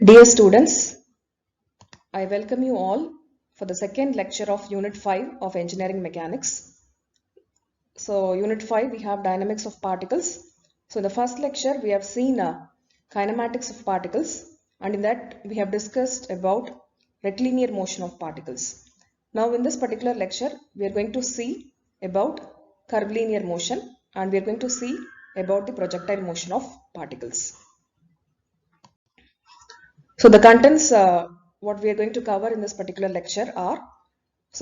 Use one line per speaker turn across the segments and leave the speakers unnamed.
Dear students, I welcome you all for the second lecture of Unit 5 of Engineering Mechanics. So, Unit 5 we have Dynamics of Particles. So, in the first lecture we have seen kinematics of particles, and in that we have discussed about rectilinear motion of particles. Now, in this particular lecture we are going to see about curvilinear motion, and we are going to see about the projectile motion of particles. So the contents what we are going to cover in this particular lecture are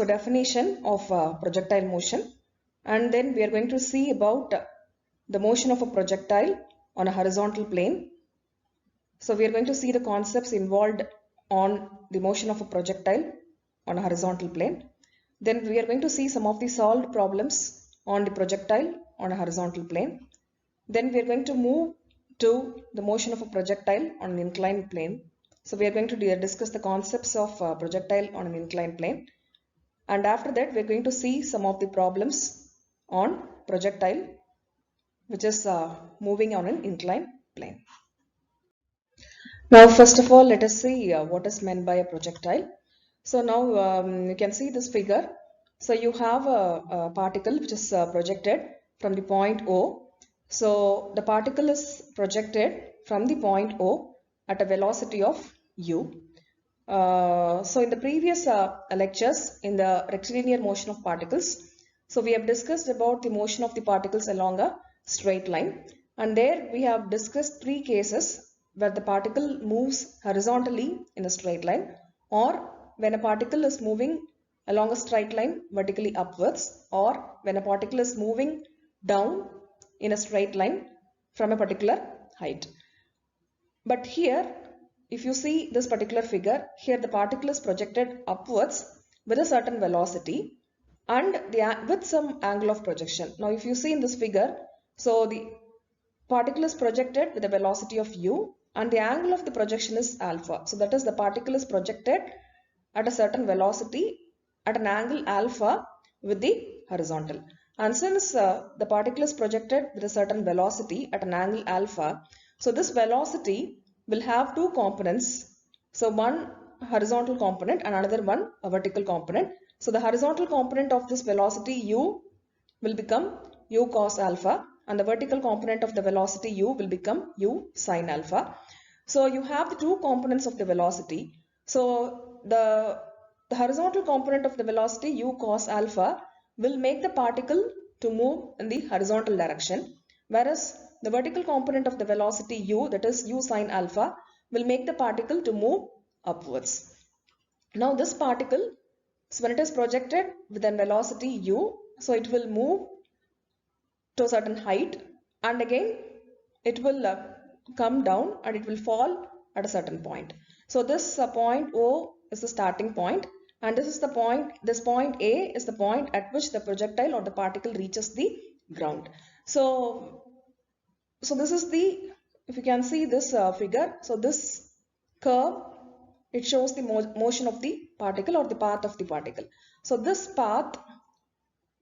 definition of projectile motion, and then we are going to see about the motion of a projectile on a horizontal plane. So we are going to see the concepts involved on the motion of a projectile on a horizontal plane. Then we are going to see some of the solved problems on the projectile on a horizontal plane. Then we are going to move to the motion of a projectile on an inclined plane. So we are going to discuss the concepts of projectile on an inclined plane. And after that, we are going to see some of the problems on projectile, which is moving on an inclined plane. Now, first of all, let us see what is meant by a projectile. So now you can see this figure. So you have a particle which is projected from the point O. So the particle is projected from the point O at a velocity of u. So in the previous lectures in the rectilinear motion of particles, so we have discussed about the motion of the particles along a straight line, and there we have discussed three cases where the particle moves horizontally in a straight line, or when a particle is moving along a straight line vertically upwards, or when a particle is moving down in a straight line from a particular height. But here, if you see this particular figure, here the particle is projected upwards with a certain velocity and with some angle of projection. Now, if you see in this figure, so the particle is projected with a velocity of u and the angle of the projection is alpha. So that is, the particle is projected at a certain velocity at an angle alpha with the horizontal. And since the particle is projected with a certain velocity at an angle alpha, so this velocity will have two components. So one horizontal component and another one a vertical component. So the horizontal component of this velocity u will become u cos alpha, and the vertical component of the velocity u will become u sin alpha. So you have the two components of the velocity. So the horizontal component of the velocity u cos alpha will make the particle to move in the horizontal direction, whereas the vertical component of the velocity u, that is u sin alpha, will make the particle to move upwards. Now this particle, so when it is projected with a velocity u, so it will move to a certain height, and again it will come down and it will fall at a certain point. So this point O is the starting point, and this point A is the point at which the projectile or the particle reaches the ground. So this is the, if you can see this figure, so this curve, it shows the motion of the particle or the path of the particle. So this path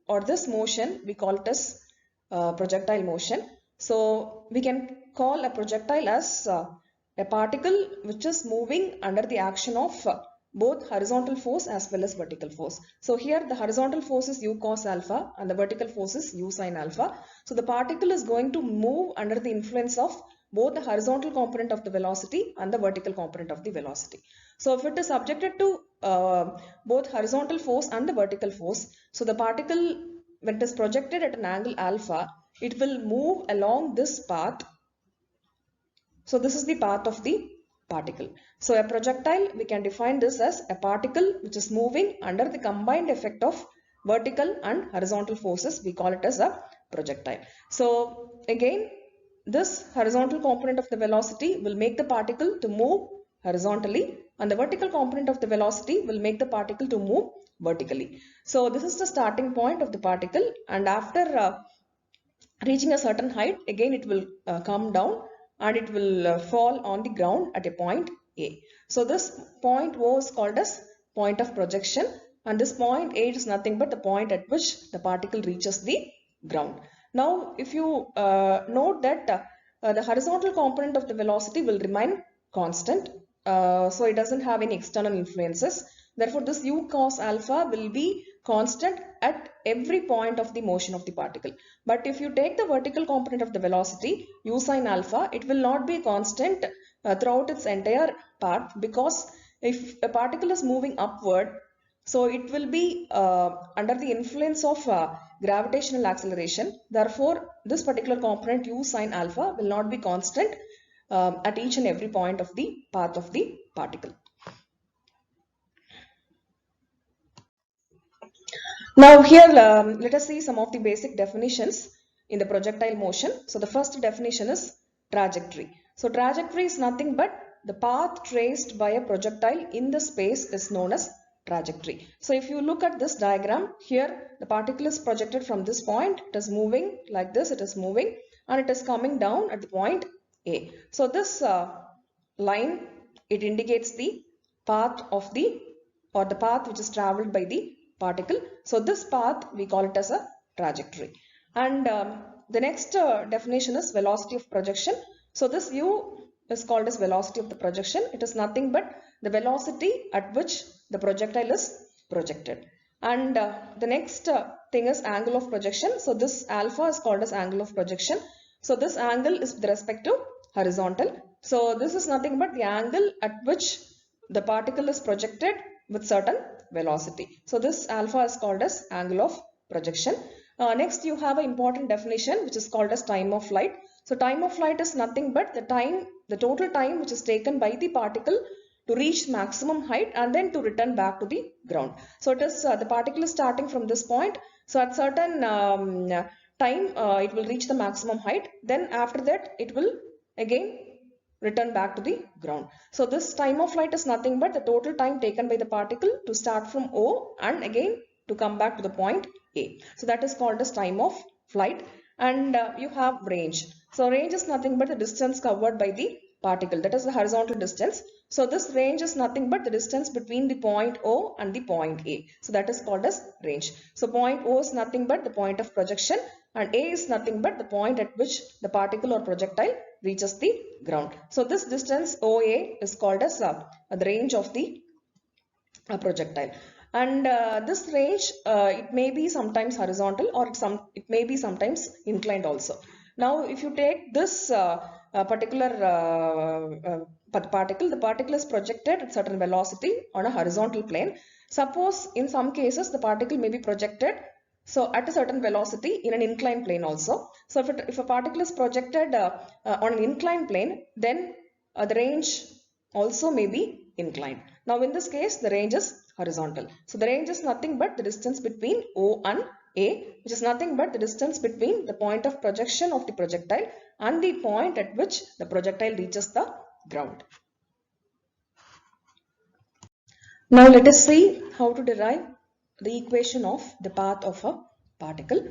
or this motion, we call it as projectile motion. So we can call a projectile as a particle which is moving under the action of both horizontal force as well as vertical force. So here the horizontal force is u cos alpha and the vertical force is u sin alpha. So the particle is going to move under the influence of both the horizontal component of the velocity and the vertical component of the velocity. So if it is subjected to both horizontal force and the vertical force, so the particle, when it is projected at an angle alpha, it will move along this path. So this is the path of the particle. So a projectile, we can define this as a particle which is moving under the combined effect of vertical and horizontal forces. We call it as a projectile. So again, this horizontal component of the velocity will make the particle to move horizontally, and the vertical component of the velocity will make the particle to move vertically. So this is the starting point of the particle, and after reaching a certain height, again it will come down and it will fall on the ground at a point A. So this point was called as point of projection, and this point A is nothing but the point at which the particle reaches the ground. Now if you note that the horizontal component of the velocity will remain constant, so it doesn't have any external influences. Therefore, this u cos alpha will be constant at every point of the motion of the particle. But if you take the vertical component of the velocity, u sine alpha, it will not be constant throughout its entire path, because if a particle is moving upward, so it will be under the influence of gravitational acceleration. Therefore, this particular component u sine alpha will not be constant at each and every point of the path of the particle. Now here let us see some of the basic definitions in the projectile motion. So the first definition is trajectory. So trajectory is nothing but the path traced by a projectile in the space is known as trajectory. So if you look at this diagram, here the particle is projected from this point, it is moving like this, it is moving, and it is coming down at the point A. So this line, it indicates the path of the, or the path which is traveled by the particle. So this path we call it as a trajectory. And the next definition is velocity of projection. So this u is called as velocity of the projection. It is nothing but the velocity at which the projectile is projected. And the next thing is angle of projection. So this alpha is called as angle of projection. So this angle is with respect to horizontal. So this is nothing but the angle at which the particle is projected with certain velocity. So this alpha is called as angle of projection. Next you have an important definition which is called as time of flight. So time of flight is nothing but the total time which is taken by the particle to reach maximum height and then to return back to the ground. So it is the particle is starting from this point. So at certain time it will reach the maximum height. Then after that it will again return back to the ground. So this time of flight is nothing but the total time taken by the particle to start from O and again to come back to the point A. So that is called as time of flight. And you have range. So range is nothing but the distance covered by the particle, that is the horizontal distance. So this range is nothing but the distance between the point O and the point A. So that is called as range. So point O is nothing but the point of projection and A is nothing but the point at which the particle or projectile reaches the ground. So this distance OA is called as the range of the projectile. And this range, it may be sometimes horizontal or it may be sometimes inclined also. Now, if you take this particular particle, the particle is projected at certain velocity on a horizontal plane. Suppose in some cases the particle may be projected so at a certain velocity in an inclined plane also. So if a particle is projected on an inclined plane, then the range also may be inclined. Now in this case the range is horizontal. So the range is nothing but the distance between O and A, which is nothing but the distance between the point of projection of the projectile and the point at which the projectile reaches the ground. Now let us see how to derive the equation of the path of a particle.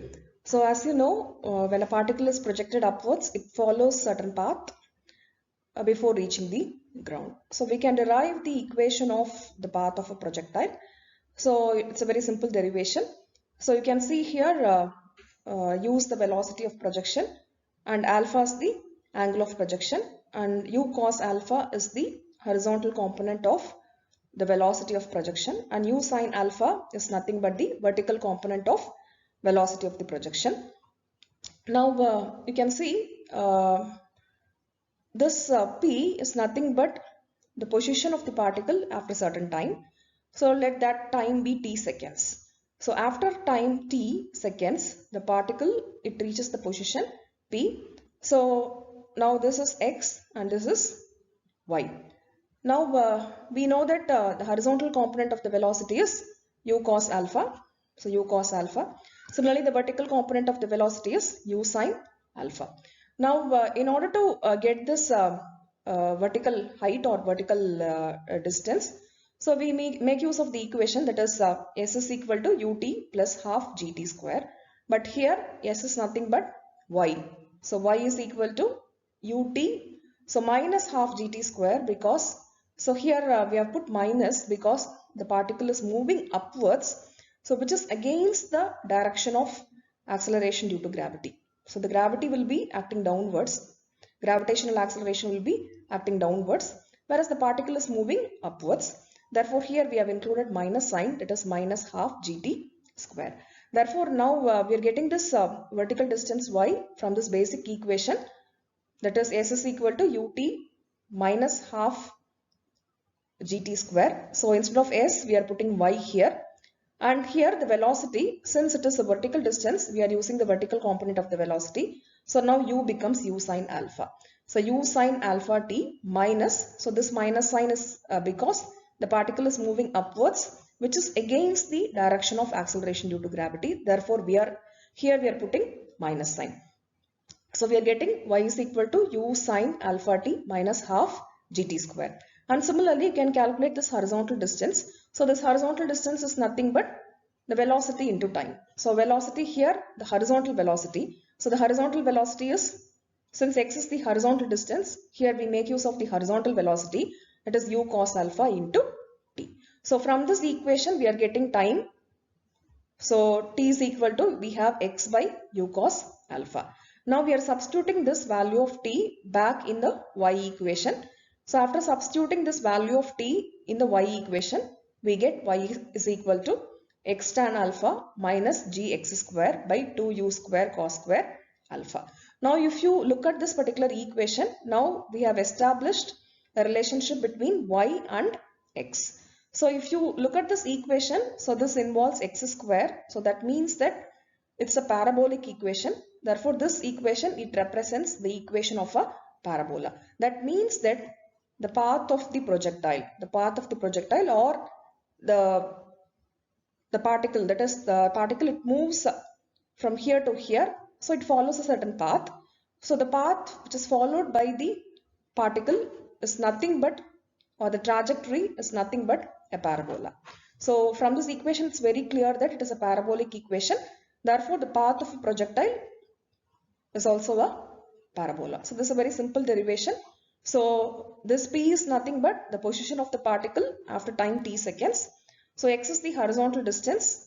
So as you know, when a particle is projected upwards, it follows certain path before reaching the ground. So we can derive the equation of the path of a projectile. So it's a very simple derivation. So you can see here, use the velocity of projection and alpha is the angle of projection and u cos alpha is the horizontal component of the velocity of projection and u sine alpha is nothing but the vertical component of velocity of the projection. Now you can see this P is nothing but the position of the particle after certain time. So let that time be t seconds. So after time t seconds, the particle, it reaches the position P. So now this is x and this is y. Now we know that the horizontal component of the velocity is u cos alpha. So u cos alpha. Similarly, the vertical component of the velocity is u sine alpha. Now in order to get this vertical height or vertical distance, so we make use of the equation that is s is equal to ut plus half gt square. But here s is nothing but y. So y is equal to ut, so minus half gt square, because so here we have put minus because the particle is moving upwards, so which is against the direction of acceleration due to gravity. So the gravity will be acting downwards. Gravitational acceleration will be acting downwards. whereas the particle is moving upwards. Therefore, here we have included minus sign, that is minus half gt square. Therefore, now we are getting this vertical distance y from this basic equation, that is s is equal to ut minus half gt square. So instead of s, we are putting y here. And here the velocity, since it is a vertical distance, we are using the vertical component of the velocity. So now u becomes u sine alpha. So u sine alpha t minus, so this minus sign is because the particle is moving upwards, which is against the direction of acceleration due to gravity. Therefore, we are putting minus sign. So we are getting y is equal to u sine alpha t minus half gt square. And similarly, you can calculate this horizontal distance. So this horizontal distance is nothing but the velocity into time. So velocity here, the horizontal velocity. So the horizontal velocity is, since x is the horizontal distance, here we make use of the horizontal velocity, that is u cos alpha into t. So from this equation, we are getting time. So t is equal to, we have x by u cos alpha. Now we are substituting this value of t back in the y equation. So after substituting this value of t in the y equation, we get y is equal to x tan alpha minus gx square by 2u square cos square alpha. Now if you look at this particular equation, now we have established a relationship between y and x. So if you look at this equation, so this involves x square. So that means that it's a parabolic equation. Therefore, this equation, it represents the equation of a parabola. That means that the path of the projectile or the particle, that is the particle, it moves from here to here. So it follows a certain path. So the path which is followed by the particle is nothing but, or the trajectory is nothing but a parabola. So from this equation, it's very clear that it is a parabolic equation. Therefore, the path of a projectile is also a parabola. So this is a very simple derivation. So this p is nothing but the position of the particle after time t seconds. So x is the horizontal distance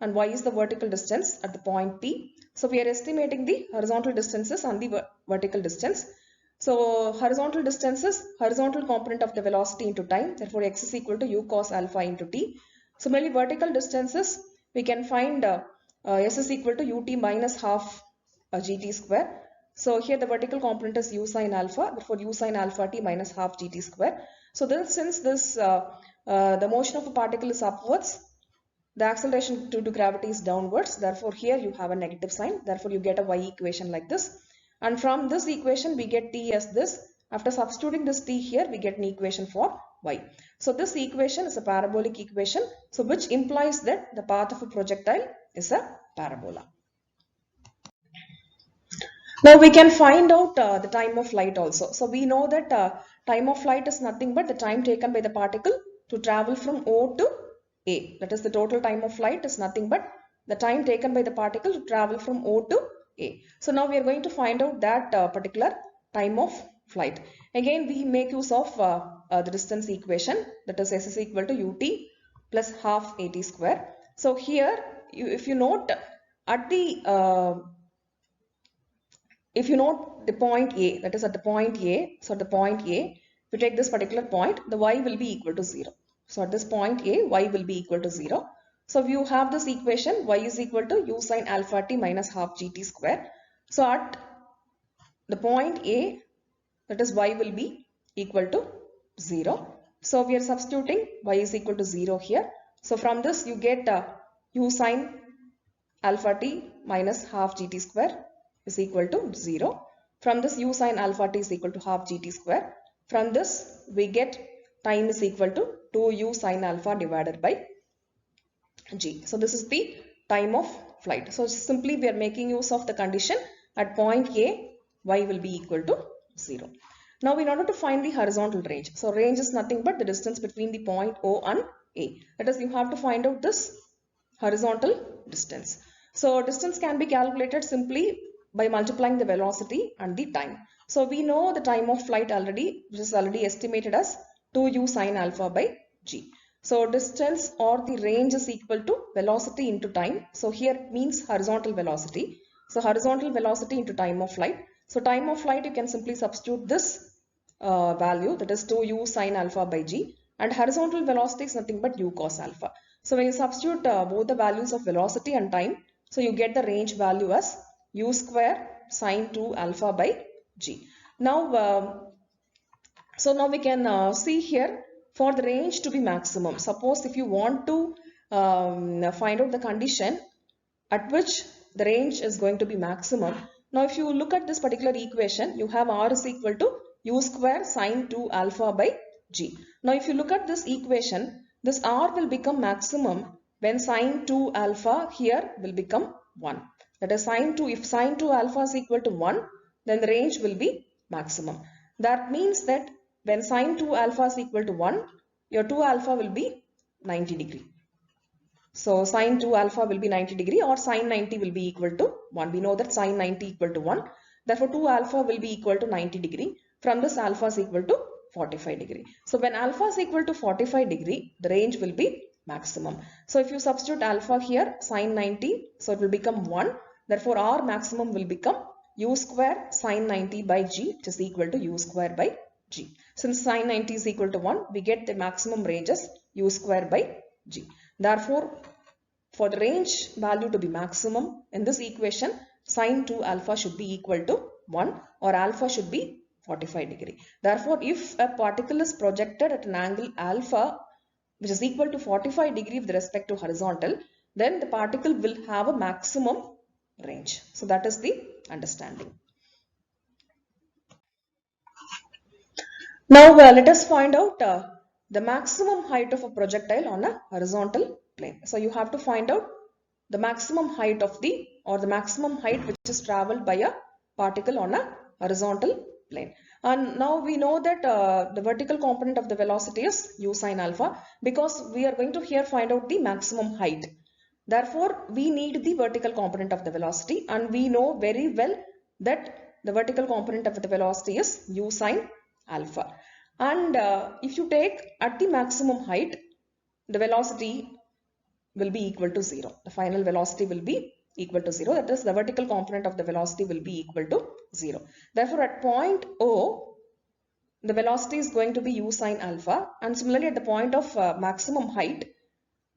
and y is the vertical distance at the point P. So we are estimating the horizontal distances and the vertical distance. So horizontal distance is horizontal component of the velocity into time. Therefore, x is equal to u cos alpha into t. Similarly, vertical distances, we can find s is equal to ut minus half gt square. So here the vertical component is u sine alpha. Therefore, u sine alpha t minus half gt square. So then, since this the motion of a particle is upwards, the acceleration due to gravity is downwards. Therefore, here you have a negative sign. Therefore, you get a y equation like this. And from this equation, we get t as this. After substituting this t here, we get an equation for y. So this equation is a parabolic equation. So which implies that the path of a projectile is a parabola. Now we can find out the time of flight also. So we know that time of flight is nothing but the time taken by the particle to travel from O to A. That is, the total time of flight is nothing but the time taken by the particle to travel from O to A. So now we are going to find out that particular time of flight. Again, we make use of the distance equation, that is s is equal to ut plus half at square. So here, if you note at the if you note the point A, that is at the point A, so at the point A, if you take this particular point, the y will be equal to 0. So at this point A, y will be equal to 0. So if you have this equation, y is equal to u sine alpha t minus half gt square. So at the point A, that is y will be equal to 0. So we are substituting y is equal to 0 here. So from this you get u sine alpha t minus half gt square is equal to 0. From this, u sine alpha t is equal to half gt square. From this, we get time is equal to 2u sine alpha divided by g. So this is the time of flight. So simply we are making use of the condition at point A, y will be equal to 0. Now in order to find the horizontal range, so range is nothing but the distance between the point O and A. That is, you have to find out this horizontal distance. So distance can be calculated simply by multiplying the velocity and the time. So we know the time of flight already, which is already estimated as 2u sine alpha by g. So distance or the range is equal to velocity into time. So here means horizontal velocity. So horizontal velocity into time of flight. So time of flight, you can simply substitute this value, that is 2u sine alpha by g, and horizontal velocity is nothing but u cos alpha. So when you substitute both the values of velocity and time, so you get the range value as u square sine 2 alpha by g. Now, now we can see here for the range to be maximum. Suppose if you want to find out the condition at which the range is going to be maximum. Now if you look at this particular equation, you have r is equal to u square sine 2 alpha by g. Now if you look at this equation, this r will become maximum when sine 2 alpha here will become 1. That is sine 2, if sine 2 alpha is equal to 1, then the range will be maximum. That means that when sine 2 alpha is equal to 1, your 2 alpha will be 90 degree. So sine 2 alpha will be 90 degree, or sine 90 will be equal to 1. We know that sine 90 equal to 1. Therefore 2 alpha will be equal to 90 degree. From this alpha is equal to 45 degree. So when alpha is equal to 45 degree, the range will be maximum. So if you substitute alpha here, sine 90, so it will become 1. Therefore r maximum will become u square sine 90 by g, which is equal to u square by g. Since sine 90 is equal to 1, we get the maximum range as u square by g. Therefore, for the range value to be maximum in this equation, sine 2 alpha should be equal to 1, or alpha should be 45 degree. Therefore, if a particle is projected at an angle alpha which is equal to 45 degree with respect to horizontal, then the particle will have a maximum range. So that is the understanding. Now let us find out the maximum height of a projectile on a horizontal plane. So you have to find out the maximum height of the, or the maximum height which is traveled by a particle on a horizontal plane. And now we know that the vertical component of the velocity is u sine alpha, because we are going to here find out the maximum height. Therefore, we need the vertical component of the velocity, and we know very well that the vertical component of the velocity is u sine alpha. And if you take at the maximum height, the velocity will be equal to 0. The final velocity will be equal to 0. That is, the vertical component of the velocity will be equal to 0. Therefore, at point O, the velocity is going to be u sine alpha, and similarly at the point of maximum height,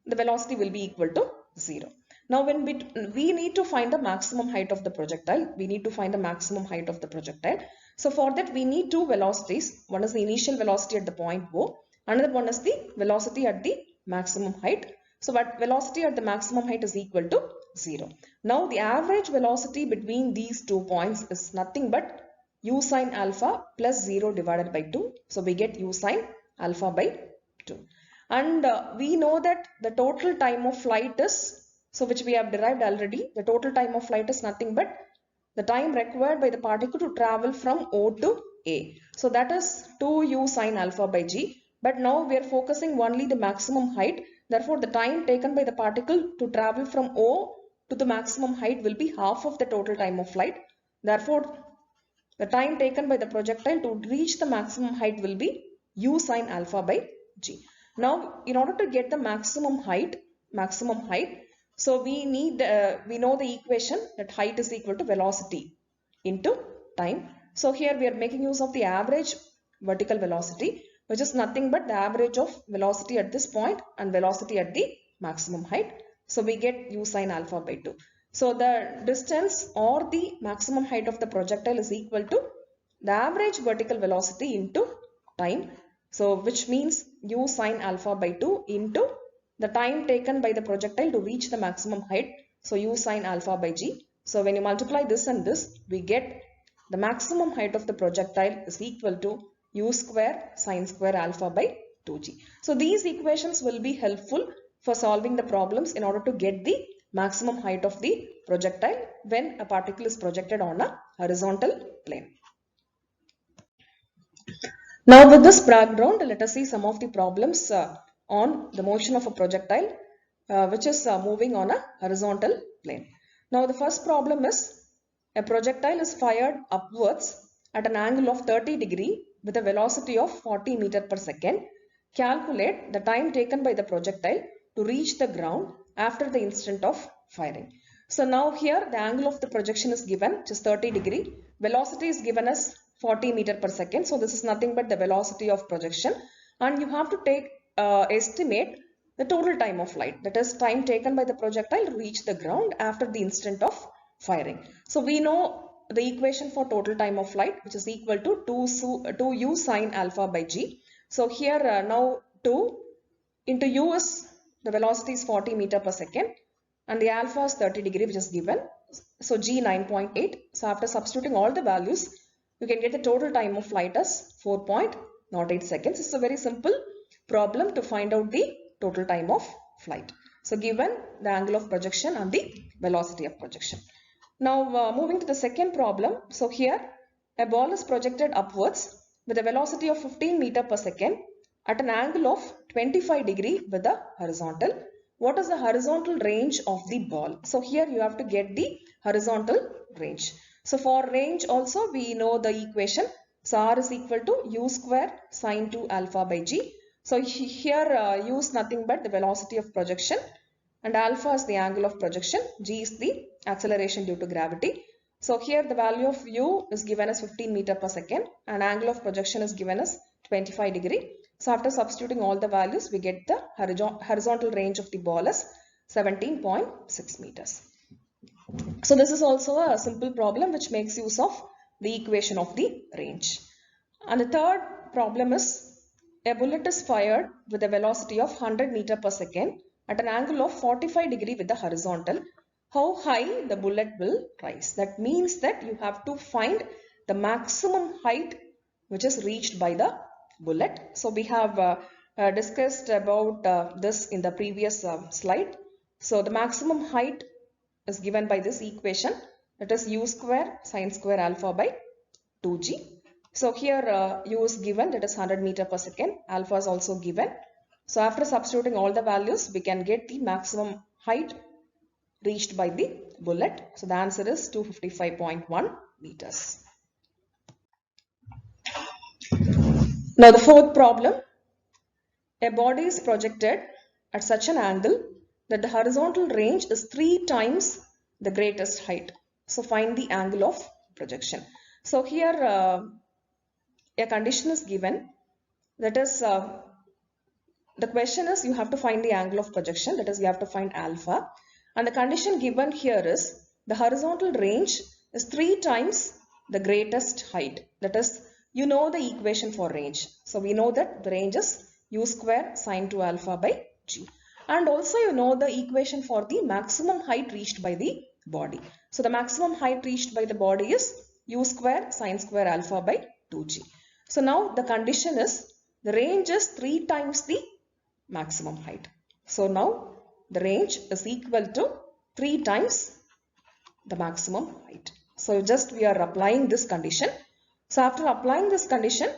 the velocity will be equal to 0. Now when we need to find the maximum height of the projectile, So for that we need two velocities. One is the initial velocity at the point O, another one is the velocity at the maximum height. So but velocity at the maximum height is equal to 0. Now the average velocity between these 2 points is nothing but u sine alpha plus 0 divided by 2. So we get u sine alpha by 2. And we know that the total time of flight is, so which we have derived already, the total time of flight is nothing but the time required by the particle to travel from O to A. So that is 2u sine alpha by g. But now we are focusing only the maximum height. Therefore, the time taken by the particle to travel from O to the maximum height will be half of the total time of flight. Therefore, the time taken by the projectile to reach the maximum height will be u sine alpha by g. Now, in order to get the maximum height, so we need, we know the equation that height is equal to velocity into time. So here we are making use of the average vertical velocity, which is nothing but the average of velocity at this point and velocity at the maximum height. So we get u sine alpha by 2. So the distance or the maximum height of the projectile is equal to the average vertical velocity into time. So which means u sine alpha by 2 into the time taken by the projectile to reach the maximum height. So u sine alpha by g. So when you multiply this and this, we get the maximum height of the projectile is equal to u square sine square alpha by 2g. So these equations will be helpful for solving the problems in order to get the maximum height of the projectile when a particle is projected on a horizontal plane. Now with this background, let us see some of the problems on the motion of a projectile which is moving on a horizontal plane. Now the first problem is a projectile is fired upwards at an angle of 30 degree with a velocity of 40 meter per second. Calculate the time taken by the projectile to reach the ground after the instant of firing. So now here the angle of the projection is given, which is 30 degree. Velocity is given as 40 meter per second. So this is nothing but the velocity of projection, and you have to take estimate the total time of flight, that is time taken by the projectile to reach the ground after the instant of firing. So we know the equation for total time of flight, which is equal to 2u sine alpha by g. So here now 2 into u is, the velocity is 40 meter per second, and the alpha is 30 degree, which is given. So g 9.8. So after substituting all the values, you can get the total time of flight as 4.08 seconds. It's a very simple problem to find out the total time of flight. So given the angle of projection and the velocity of projection. Now moving to the second problem. So here a ball is projected upwards with a velocity of 15 meter per second at an angle of 25 degree with the horizontal. What is the horizontal range of the ball? So here you have to get the horizontal range. So for range also we know the equation. So R is equal to u square sine 2 alpha by g. So here u is nothing but the velocity of projection, and alpha is the angle of projection, g is the acceleration due to gravity. So here the value of u is given as 15 meter per second and angle of projection is given as 25 degree. So after substituting all the values, we get the horizontal range of the ball as 17.6 meters. So this is also a simple problem which makes use of the equation of the range. And the third problem is, a bullet is fired with a velocity of 100 meter per second at an angle of 45 degree with the horizontal. How high the bullet will rise? That means that you have to find the maximum height which is reached by the bullet. So we have discussed about this in the previous slide. So the maximum height is given by this equation, that is u square sine square alpha by 2g. So here u is given, that is 100 meter per second, alpha is also given. So after substituting all the values, we can get the maximum height reached by the bullet. So the answer is 255.1 meters. Now the fourth problem, a body is projected at such an angle that the horizontal range is 3 times the greatest height. So find the angle of projection. So here a condition is given, that is the question is you have to find the angle of projection, that is you have to find alpha, and the condition given here is the horizontal range is 3 times the greatest height, that is you know the equation for range. So we know that the range is u square sine 2 alpha by g, and also you know the equation for the maximum height reached by the body. So the maximum height reached by the body is u square sine square alpha by 2g. So now the condition is the range is 3 times the maximum height. So now the range is equal to 3 times the maximum height. So just we are applying this condition. So after applying this condition,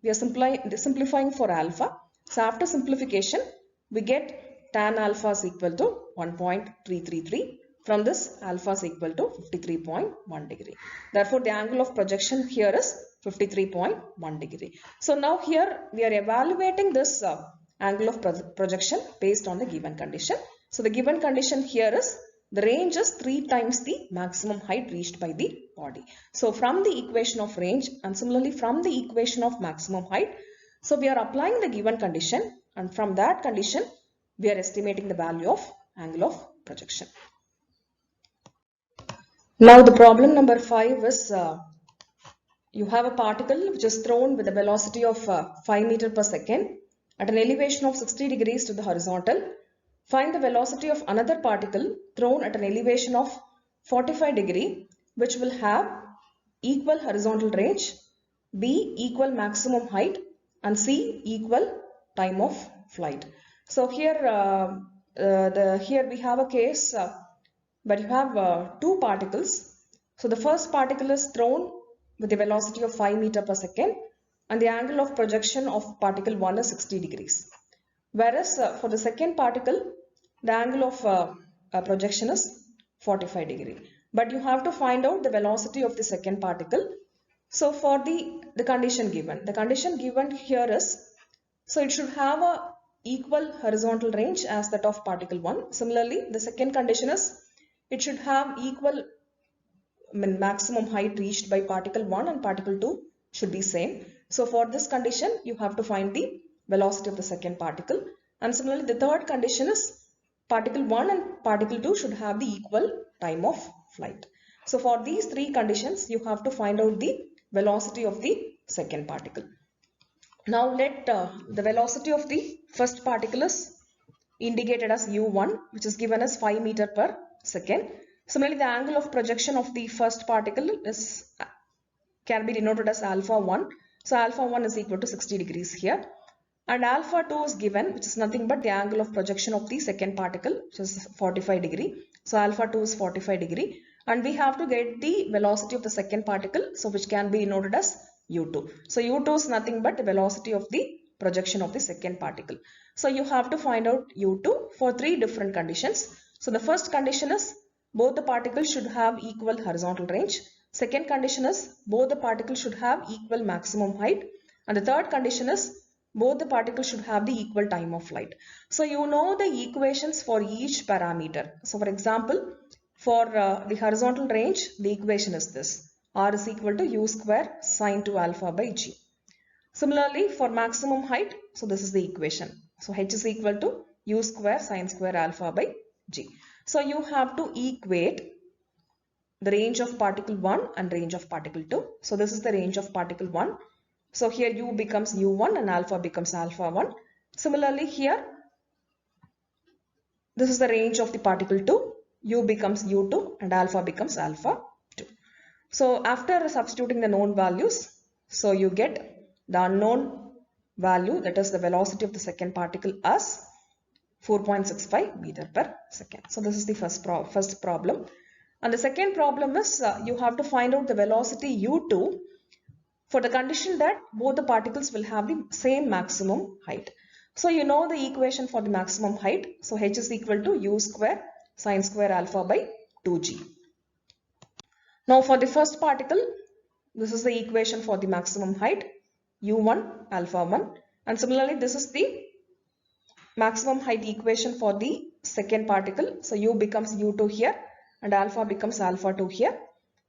we are simplifying for alpha. So after simplification, we get tan alpha is equal to 1.333. From this, alpha is equal to 53.1 degree. Therefore, the angle of projection here is 53.1 degree. So now here we are evaluating this angle of projection based on the given condition. So the given condition here is the range is 3 times the maximum height reached by the body. So from the equation of range and similarly from the equation of maximum height, so we are applying the given condition, and from that condition we are estimating the value of angle of projection. Now the problem number 5 is you have a particle which is thrown with a velocity of 5 meter per second at an elevation of 60 degrees to the horizontal. Find the velocity of another particle thrown at an elevation of 45 degree which will have equal horizontal range, B equal maximum height, and C equal time of flight. So here here we have a case but you have 2 particles. So the first particle is thrown with a velocity of 5 meter per second and the angle of projection of particle 1 is 60 degrees. Whereas for the second particle, the angle of projection is 45 degree. But you have to find out the velocity of the second particle. So for the condition given, the condition given here is, so it should have a equal horizontal range as that of particle 1. Similarly, the second condition is it should have equal maximum height reached by particle 1 and particle 2 should be same. So for this condition, you have to find the velocity of the second particle. And similarly, the third condition is particle 1 and particle 2 should have the equal time of flight. So for these three conditions, you have to find out the velocity of the second particle. Now let the velocity of the first particle is indicated as u1, which is given as 5 meter per second. Similarly, the angle of projection of the first particle can be denoted as alpha 1. So alpha 1 is equal to 60 degrees here. And alpha 2 is given, which is nothing but the angle of projection of the second particle, which is 45 degree. So alpha 2 is 45 degree. And we have to get the velocity of the second particle, so which can be denoted as u2. So u2 is nothing but the velocity of the projection of the second particle. So you have to find out u2 for three different conditions. So the first condition is both the particles should have equal horizontal range. Second condition is both the particles should have equal maximum height. And the third condition is both the particles should have the equal time of flight. So you know the equations for each parameter. So for example, for the horizontal range, the equation is this. R is equal to u square sine 2 alpha by g. Similarly, for maximum height, so this is the equation. So h is equal to u square sine square alpha by g. So you have to equate the range of particle 1 and range of particle 2. So this is the range of particle 1. So here u becomes u1 and alpha becomes alpha 1. Similarly here, this is the range of the particle 2. U becomes u2 and alpha becomes alpha 2. So after substituting the known values, so you get the unknown value, that is the velocity of the second particle, as 4.65 meter per second. So this is the first problem. And the second problem is you have to find out the velocity u2 for the condition that both the particles will have the same maximum height. So you know the equation for the maximum height. So h is equal to u square sine square alpha by 2g. Now for the first particle, this is the equation for the maximum height, u1 alpha 1. And similarly, this is the maximum height equation for the second particle. So u becomes u2 here and alpha becomes alpha 2 here.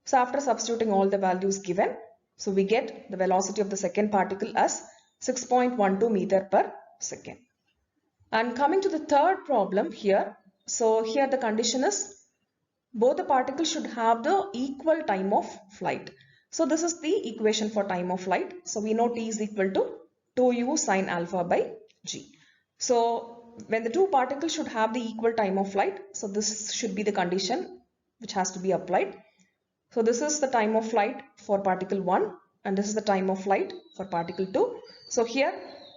So after substituting all the values given, so we get the velocity of the second particle as 6.12 meter per second. And coming to the third problem here, so here the condition is both the particles should have the equal time of flight. So this is the equation for time of flight. So we know t is equal to 2u sine alpha by g. So when the two particles should have the equal time of flight, so this should be the condition which has to be applied. So this is the time of flight for particle 1 and this is the time of flight for particle 2. So here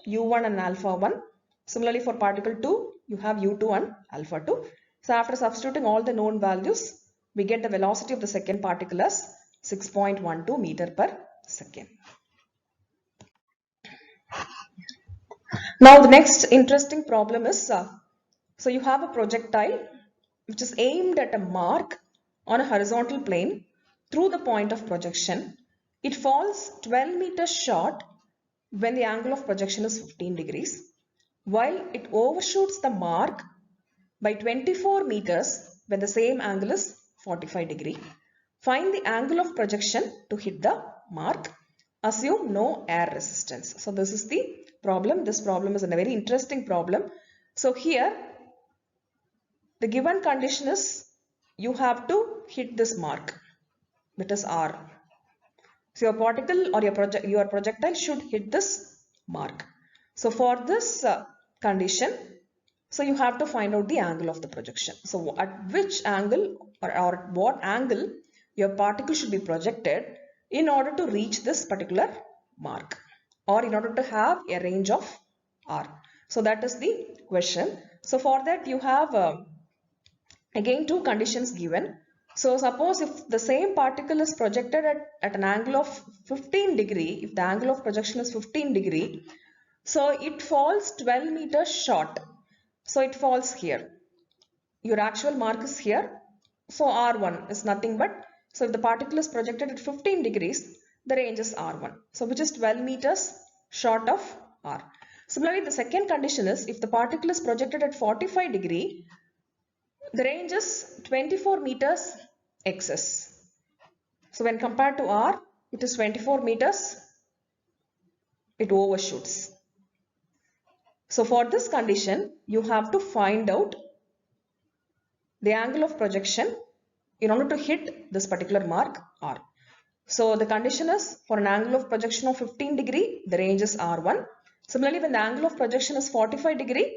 u1 and alpha 1. Similarly for particle 2, you have u2 and alpha 2. So after substituting all the known values, we get the velocity of the second particle as 6.12 meter per second. Now the next interesting problem is, so you have a projectile which is aimed at a mark on a horizontal plane through the point of projection. It falls 12 meters short when the angle of projection is 15 degrees, while it overshoots the mark by 24 meters when the same angle is 45 degree. Find the angle of projection to hit the mark. Assume no air resistance. So this is the problem. This problem is a very interesting problem. So here the given condition is you have to hit this mark, that is R. So your particle or your projectile should hit this mark. So for this condition, so you have to find out the angle of the projection. So at which angle or what angle your particle should be projected in order to reach this particular mark or in order to have a range of R. So that is the question. So for that you have again two conditions given. So suppose if the same particle is projected at an angle of 15 degree, if the angle of projection is 15 degree, so it falls 12 meters short. So it falls here. Your actual mark is here. So R1 is nothing but, so if the particle is projected at 15 degrees, the range is R1. So which is 12 meters short of R. Similarly, the second condition is if the particle is projected at 45 degree, the range is 24 meters excess. So when compared to R, it is 24 meters it overshoots. So for this condition, you have to find out the angle of projection in order to hit this particular mark R. So the condition is for an angle of projection of 15 degree, the range is R1. Similarly, when the angle of projection is 45 degree,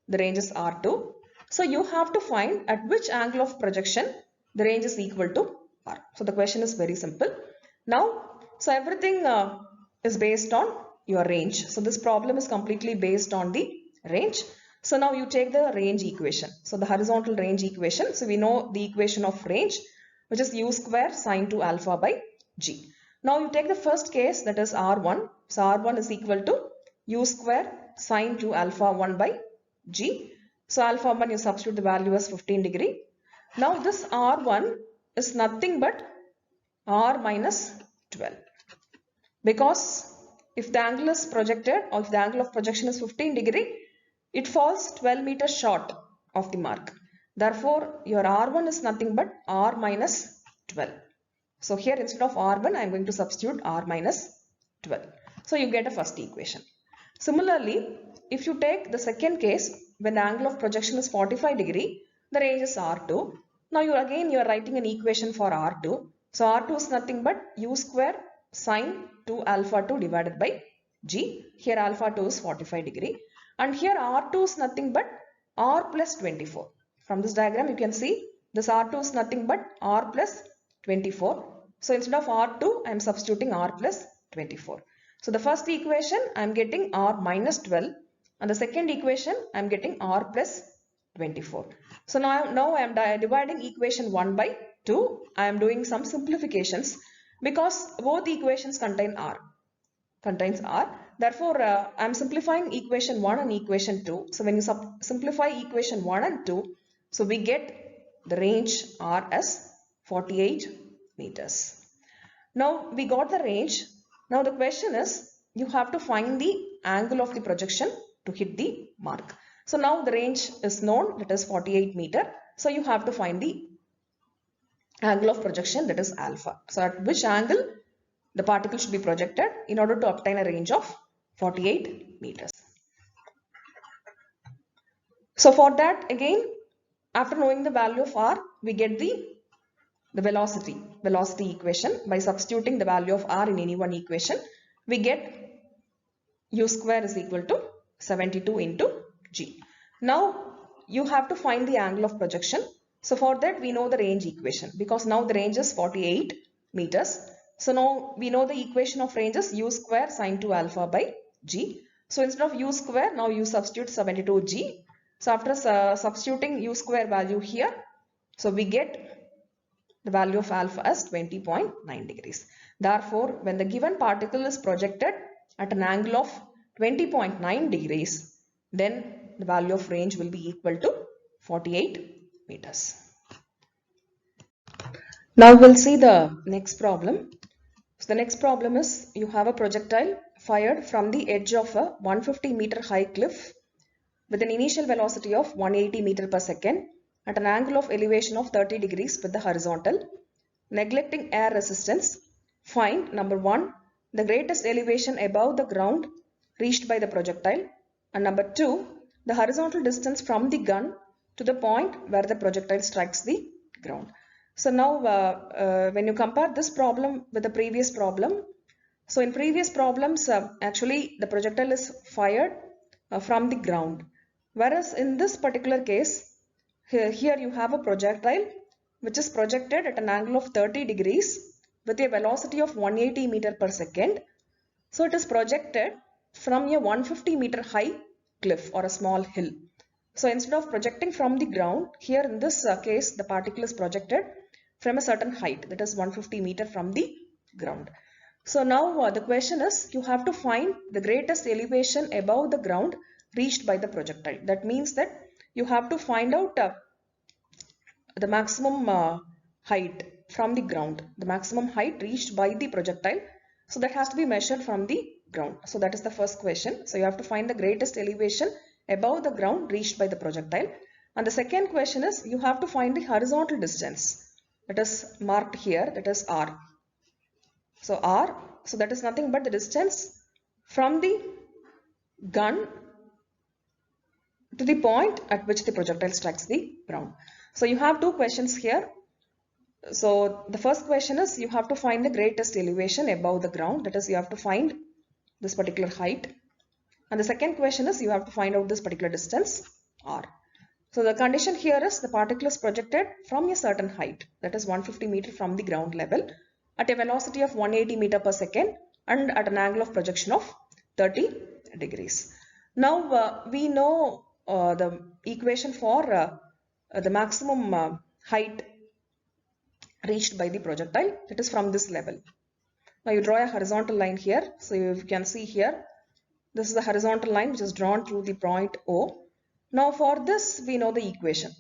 the range is R2. So you have to find at which angle of projection the range is equal to R. So the question is very simple. Now, so everything is based on your range. So this problem is completely based on the range. So now you take the range equation. So the horizontal range equation. So we know the equation of range, which is u square sine 2 alpha by g. Now you take the first case, that is R1. So R1 is equal to u square sine 2 alpha 1 by g. So alpha 1 you substitute the value as 15 degree. Now this R1 is nothing but R minus 12. Because if the angle is projected or if the angle of projection is 15 degree, it falls 12 meters short of the mark. Therefore, your R1 is nothing but R minus 12. So here instead of R1, I am going to substitute R minus 12. So you get a first equation. Similarly, if you take the second case, when the angle of projection is 45 degree, the range is R2. Now you are writing an equation for R2. So R2 is nothing but u square sine 2 alpha 2 divided by g. Here alpha 2 is 45 degree. And here R2 is nothing but R plus 24. From this diagram you can see this R2 is nothing but R plus 24. So instead of R2 I am substituting R plus 24. So the first equation I am getting R minus 12 and the second equation I am getting R plus 24. So now I am dividing equation 1 by 2. I am doing some simplifications because both equations contains R. Therefore, I am simplifying equation 1 and equation 2. So when you simplify equation 1 and 2, so we get the range R as 48 meters. Now we got the range. Now the question is, you have to find the angle of the projection to hit the mark. So now the range is known, that is 48 meter. So you have to find the angle of projection, that is alpha. So at which angle the particle should be projected in order to obtain a range of 48 meters. So for that, again, after knowing the value of R, we get the velocity equation. By substituting the value of R in any one equation, we get u square is equal to 72 into g. Now you have to find the angle of projection. So for that we know the range equation, because now the range is 48 meters. So now we know the equation of range is u square sine 2 alpha by g. So instead of u square, now you substitute 72g. So after substituting u square value here, so we get the value of alpha as 20.9 degrees. Therefore, when the given particle is projected at an angle of 20.9 degrees, then the value of range will be equal to 48 meters. Now we'll see the next problem. So the next problem is, you have a projectile fired from the edge of a 150 meter high cliff with an initial velocity of 180 meter per second at an angle of elevation of 30 degrees with the horizontal. Neglecting air resistance, find number 1, the greatest elevation above the ground reached by the projectile, and number 2, the horizontal distance from the gun to the point where the projectile strikes the ground. So now when you compare this problem with the previous problem, so in previous problems actually the projectile is fired from the ground, whereas in this particular case here you have a projectile which is projected at an angle of 30 degrees with a velocity of 180 meter per second. So it is projected from a 150 meter high cliff or a small hill. So instead of projecting from the ground, here in this case the particle is projected from a certain height, that is 150 meter from the ground. So now the question is, you have to find the greatest elevation above the ground reached by the projectile. That means that you have to find out the maximum height from the ground, the maximum height reached by the projectile. So that has to be measured from the ground. So that is the first question. So you have to find the greatest elevation above the ground reached by the projectile. And the second question is, you have to find the horizontal distance, that is marked here, that is R. So R, so that is nothing but the distance from the gun to the point at which the projectile strikes the ground. So you have two questions here. So the first question is you have to find the greatest elevation above the ground, that is you have to find this particular height. And the second question is you have to find out this particular distance r. So the condition here is the particle is projected from a certain height, that is 150 meter from the ground level at a velocity of 180 meter per second and at an angle of projection of 30 degrees. Now we know the equation for the maximum height reached by the projectile, that is from this level. Now you draw a horizontal line here. So you can see here, this is the horizontal line which is drawn through the point O. Now for this we know the equation.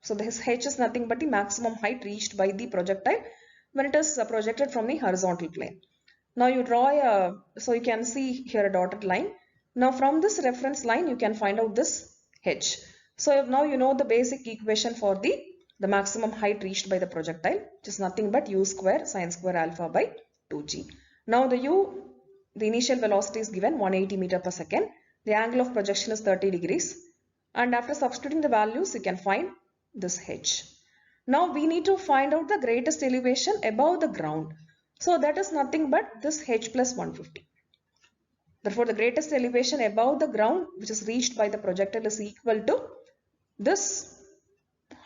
So this h is nothing but the maximum height reached by the projectile when it is projected from the horizontal plane. Now you draw so you can see here a dotted line. Now from this reference line you can find out this h. So now you know the basic equation for the maximum height reached by the projectile, which is nothing but u square sine square alpha by 2g. Now the initial velocity is given 180 meter per second. The angle of projection is 30 degrees. And after substituting the values, you can find this h. Now we need to find out the greatest elevation above the ground. So that is nothing but this h plus 150. Therefore, the greatest elevation above the ground which is reached by the projectile is equal to this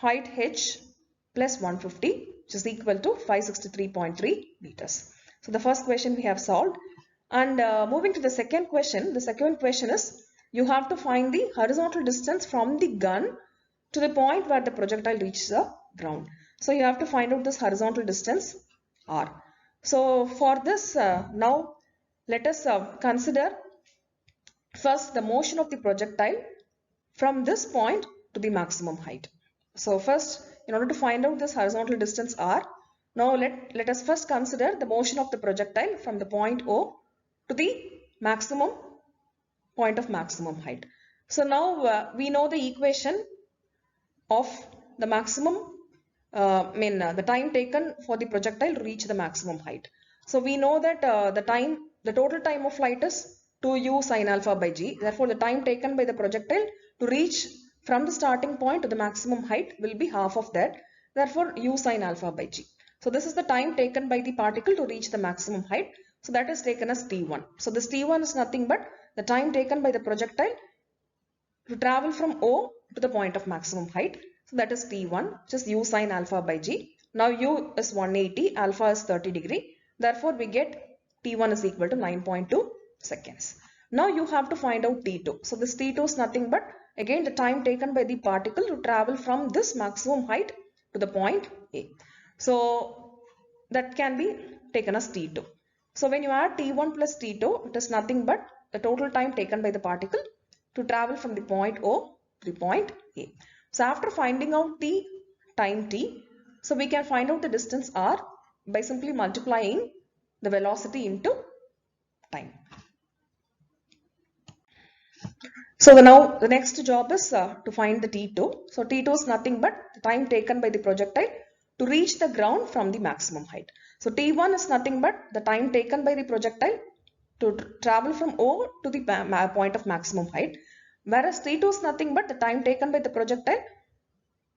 height h plus 150, which is equal to 563.3 meters. So the first question we have solved. And moving to the second question is you have to find the horizontal distance from the gun to the point where the projectile reaches the ground. So you have to find out this horizontal distance r. So for this now let us consider first the motion of the projectile from this point to the maximum height. So first, in order to find out this horizontal distance r, now let us first consider the motion of the projectile from the point O to the maximum point of maximum height. So now we know the equation of the maximum, the time taken for the projectile to reach the maximum height. So we know that the total time of flight is 2u sine alpha by g. Therefore, the time taken by the projectile to reach from the starting point to the maximum height will be half of that. Therefore, u sine alpha by g. So this is the time taken by the particle to reach the maximum height. So that is taken as t1. So this t1 is nothing but the time taken by the projectile to travel from O to the point of maximum height. So that is t1, which is u sine alpha by g. Now u is 180, alpha is 30 degree. Therefore, we get t1 is equal to 9.2 seconds. Now you have to find out t2. So this t2 is nothing but again the time taken by the particle to travel from this maximum height to the point A. So that can be taken as t2. So when you add t1 plus t2, it is nothing but the total time taken by the particle to travel from the point O to the point A. So after finding out time t, so we can find out the distance r by simply multiplying the velocity into time. So now the next job is to find the t2. So t2 is nothing but the time taken by the projectile to reach the ground from the maximum height. So t1 is nothing but the time taken by the projectile to travel from O to the point of maximum height, whereas t2 is nothing but the time taken by the projectile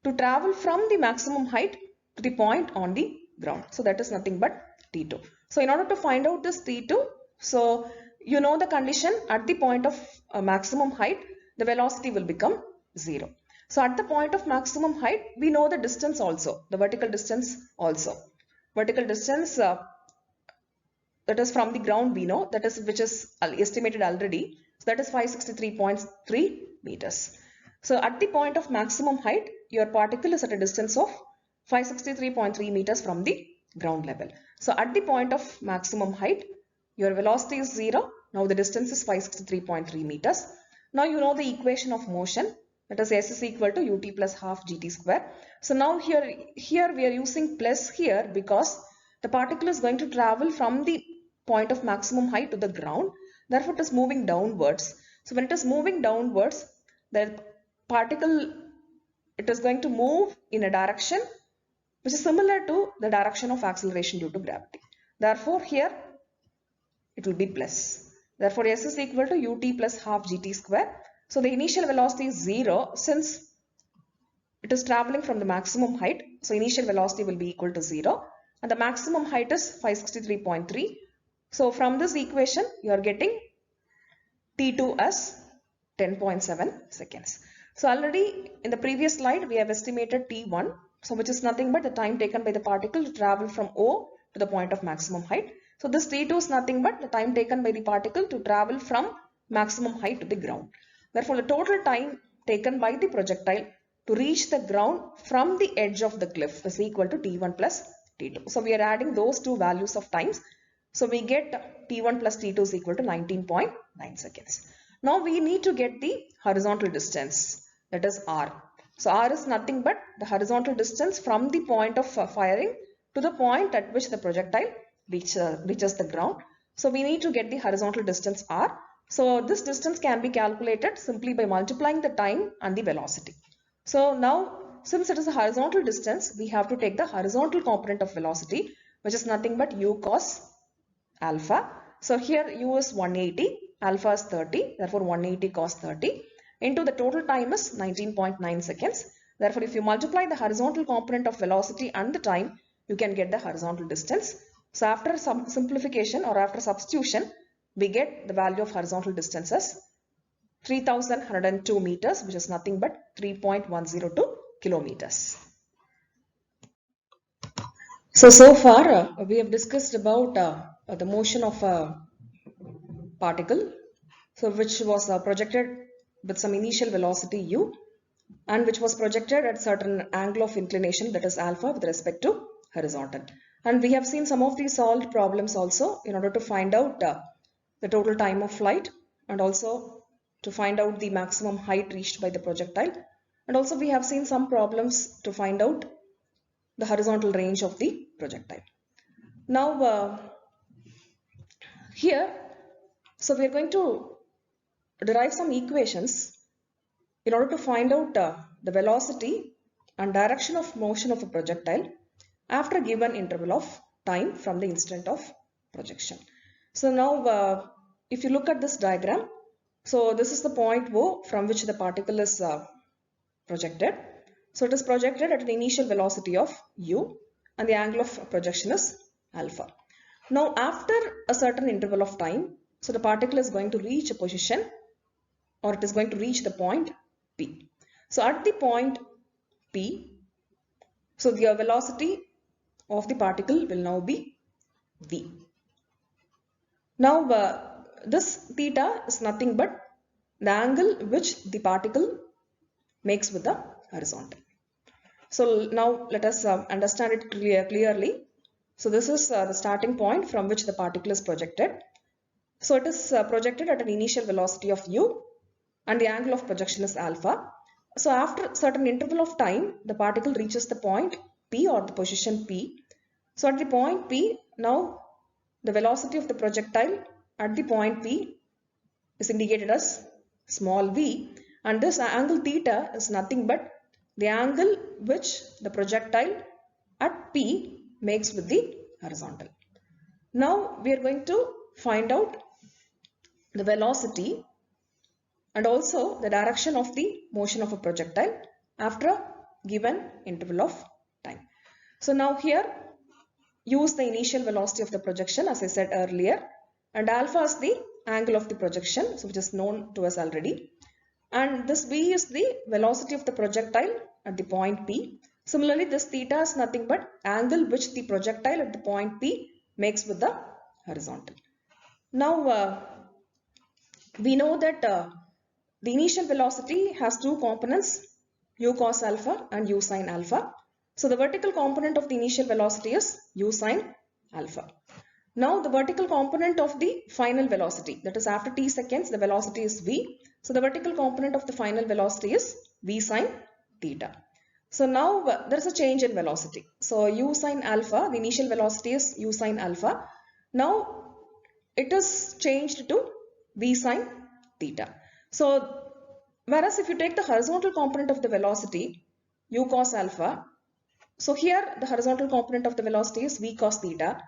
to travel from the maximum height to the point on the ground. So that is nothing but t2. So in order to find out this t2, so you know the condition at the point of maximum height, the velocity will become 0. So at the point of maximum height, we know the distance also, the vertical distance also. Vertical distance that is from the ground we know, that is which is estimated already. So that is 563.3 meters. So at the point of maximum height, your particle is at a distance of 563.3 meters from the ground level. So at the point of maximum height, your velocity is 0. Now the distance is 563.3 meters. Now you know the equation of motion, that is s is equal to ut plus half gt square. So now here we are using plus here because the particle is going to travel from the point of maximum height to the ground. Therefore, it is moving downwards. So when it is moving downwards, the particle, it is going to move in a direction which is similar to the direction of acceleration due to gravity. Therefore, here it will be plus. Therefore, s is equal to ut plus half gt square. So the initial velocity is 0 since it is traveling from the maximum height. So initial velocity will be equal to 0 and the maximum height is 563.3. So from this equation, you are getting T2 as 10.7 seconds. So already in the previous slide, we have estimated T1, so which is nothing but the time taken by the particle to travel from O to the point of maximum height. So this T2 is nothing but the time taken by the particle to travel from maximum height to the ground. Therefore, the total time taken by the projectile to reach the ground from the edge of the cliff is equal to T1 plus T2. So we are adding those two values of times. So we get T1 plus T2 is equal to 19.9 seconds. Now we need to get the horizontal distance, that is R. So R is nothing but the horizontal distance from the point of firing to the point at which the projectile reaches the ground. So we need to get the horizontal distance R. So this distance can be calculated simply by multiplying the time and the velocity. So now, since it is a horizontal distance, we have to take the horizontal component of velocity, which is nothing but u cos alpha. So here u is 180, alpha is 30, therefore 180 cos 30 into the total time is 19.9 seconds. Therefore, if you multiply the horizontal component of velocity and the time, you can get the horizontal distance. So after some simplification or after substitution, we get the value of horizontal distance as 3102 meters, which is nothing but 3.102 kilometers. So far we have discussed about the motion of a particle, so which was projected with some initial velocity u and which was projected at certain angle of inclination, that is alpha, with respect to horizontal. And we have seen some of these solved problems also in order to find out the total time of flight and also to find out the maximum height reached by the projectile. And also we have seen some problems to find out the horizontal range of the projectile. Now here, so we are going to derive some equations in order to find out the velocity and direction of motion of a projectile after a given interval of time from the instant of projection. So now if you look at this diagram, so this is the point O from which the particle is projected. So it is projected at an initial velocity of u and the angle of projection is alpha. Now after a certain interval of time, so the particle is going to reach a position or it is going to reach the point P. So at the point P, so the velocity of the particle will now be v. Now this theta is nothing but the angle which the particle makes with the horizontal. So now let us understand it clearly. So this is the starting point from which the particle is projected. So it is projected at an initial velocity of u and the angle of projection is alpha. So after a certain interval of time, the particle reaches the point P or the position P. So at the point P, now the velocity of the projectile at the point P is indicated as small v, and this angle theta is nothing but the angle which the projectile at P makes with the horizontal. Now we are going to find out the velocity and also the direction of the motion of a projectile after a given interval of time. So now here use the initial velocity of the projection as I said earlier, and alpha is the angle of the projection, so which is known to us already, and this v is the velocity of the projectile at the point P. Similarly, this theta is nothing but angle which the projectile at the point P makes with the horizontal. Now we know that the initial velocity has two components, u cos alpha and u sin alpha. So the vertical component of the initial velocity is u sin alpha. Now the vertical component of the final velocity, that is after t seconds, the velocity is v. So the vertical component of the final velocity is v sin theta. So now there is a change in velocity. So u sin alpha, the initial velocity is u sin alpha. Now it is changed to v sin theta. So whereas if you take the horizontal component of the velocity, u cos alpha, so here the horizontal component of the velocity is v cos theta.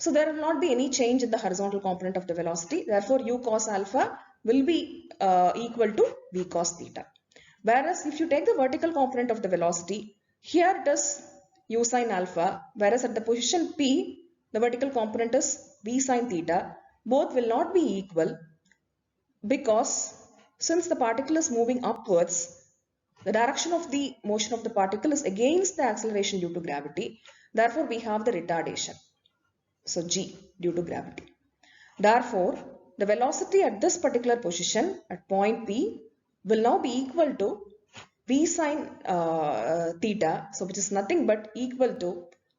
So there will not be any change in the horizontal component of the velocity. Therefore, u cos alpha will be equal to v cos theta. Whereas if you take the vertical component of the velocity, here it is u sin alpha, whereas at the position P, the vertical component is v sin theta. Both will not be equal because since the particle is moving upwards, the direction of the motion of the particle is against the acceleration due to gravity. Therefore, we have the retardation. So, g due to gravity. Therefore, the velocity at this particular position at point P will now be equal to v sin theta, so which is nothing but equal to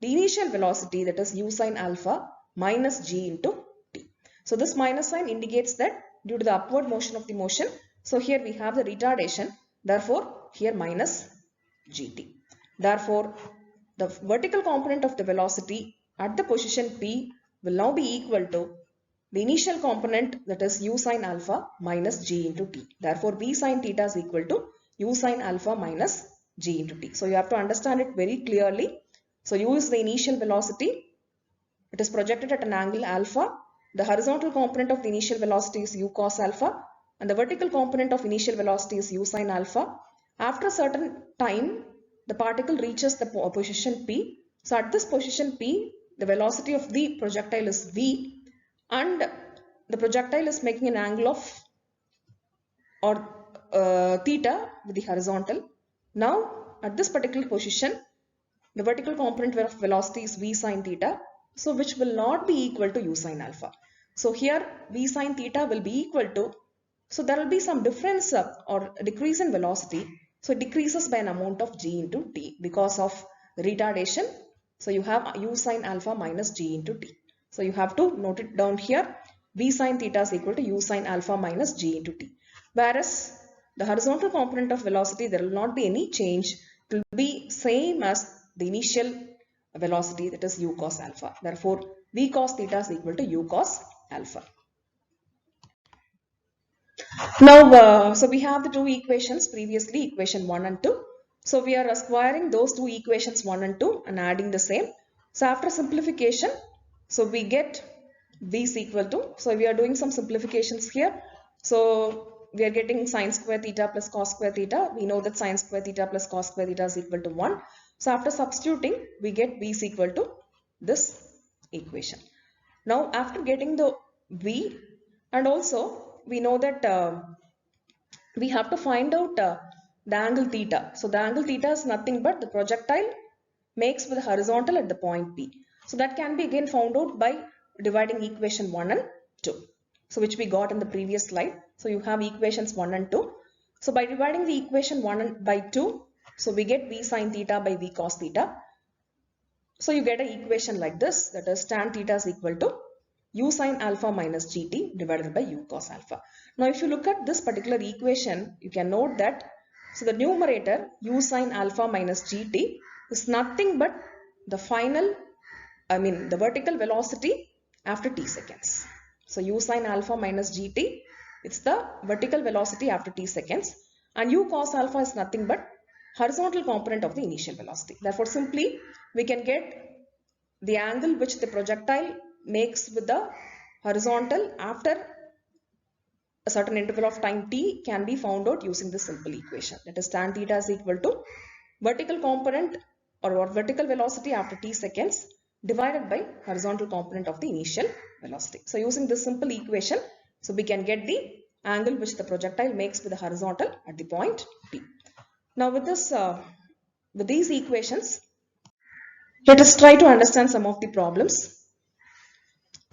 the initial velocity, that is u sin alpha minus g into t. So this minus sign indicates that due to the upward motion of the motion, so here we have the retardation, therefore here minus gt. Therefore, the vertical component of the velocity at the position P will now be equal to the initial component, that is u sin alpha minus g into t. Therefore, v sin theta is equal to u sin alpha minus g into t. So you have to understand it very clearly. So u is the initial velocity. It is projected at an angle alpha. The horizontal component of the initial velocity is u cos alpha, and the vertical component of initial velocity is u sin alpha. After a certain time, the particle reaches the position P. So at this position P, the velocity of the projectile is v, and the projectile is making an angle of theta with the horizontal. Now at this particular position, the vertical component of velocity is v sin theta, so which will not be equal to u sin alpha. So here v sin theta will be equal to, so there will be some difference or decrease in velocity. So it decreases by an amount of g into t because of retardation. So you have u sin alpha minus g into t. So you have to note it down here. V sin theta is equal to u sin alpha minus g into t. Whereas the horizontal component of velocity, there will not be any change. It will be same as the initial velocity, that is u cos alpha. Therefore, v cos theta is equal to u cos alpha. Now, so we have the two equations previously, equation 1 and 2. So we are squaring those two equations 1 and 2 and adding the same. So after simplification, so we get v is equal to, so we are doing some simplifications here. So we are getting sine square theta plus cos square theta. We know that sine square theta plus cos square theta is equal to 1. So after substituting, we get v is equal to this equation. Now after getting the v, and also we know that we have to find out the angle theta. So the angle theta is nothing but the projectile makes with the horizontal at the point P. So that can be again found out by dividing equation 1 and 2. So which we got in the previous slide. So you have equations 1 and 2. So by dividing the equation 1 by 2, so we get v sin theta by v cos theta. So you get an equation like this, that is tan theta is equal to u sin alpha minus gt divided by u cos alpha. Now if you look at this particular equation, you can note that, so the numerator u sin alpha minus gt is nothing but the final, the vertical velocity after t seconds. So u sin alpha minus gt, it's the vertical velocity after t seconds, and u cos alpha is nothing but horizontal component of the initial velocity. Therefore simply we can get the angle which the projectile makes with the horizontal after a certain interval of time t can be found out using this simple equation. That is tan theta is equal to vertical component or vertical velocity after t seconds divided by horizontal component of the initial velocity. So using this simple equation, so we can get the angle which the projectile makes with the horizontal at the point P. Now with this, with these equations, let us try to understand some of the problems.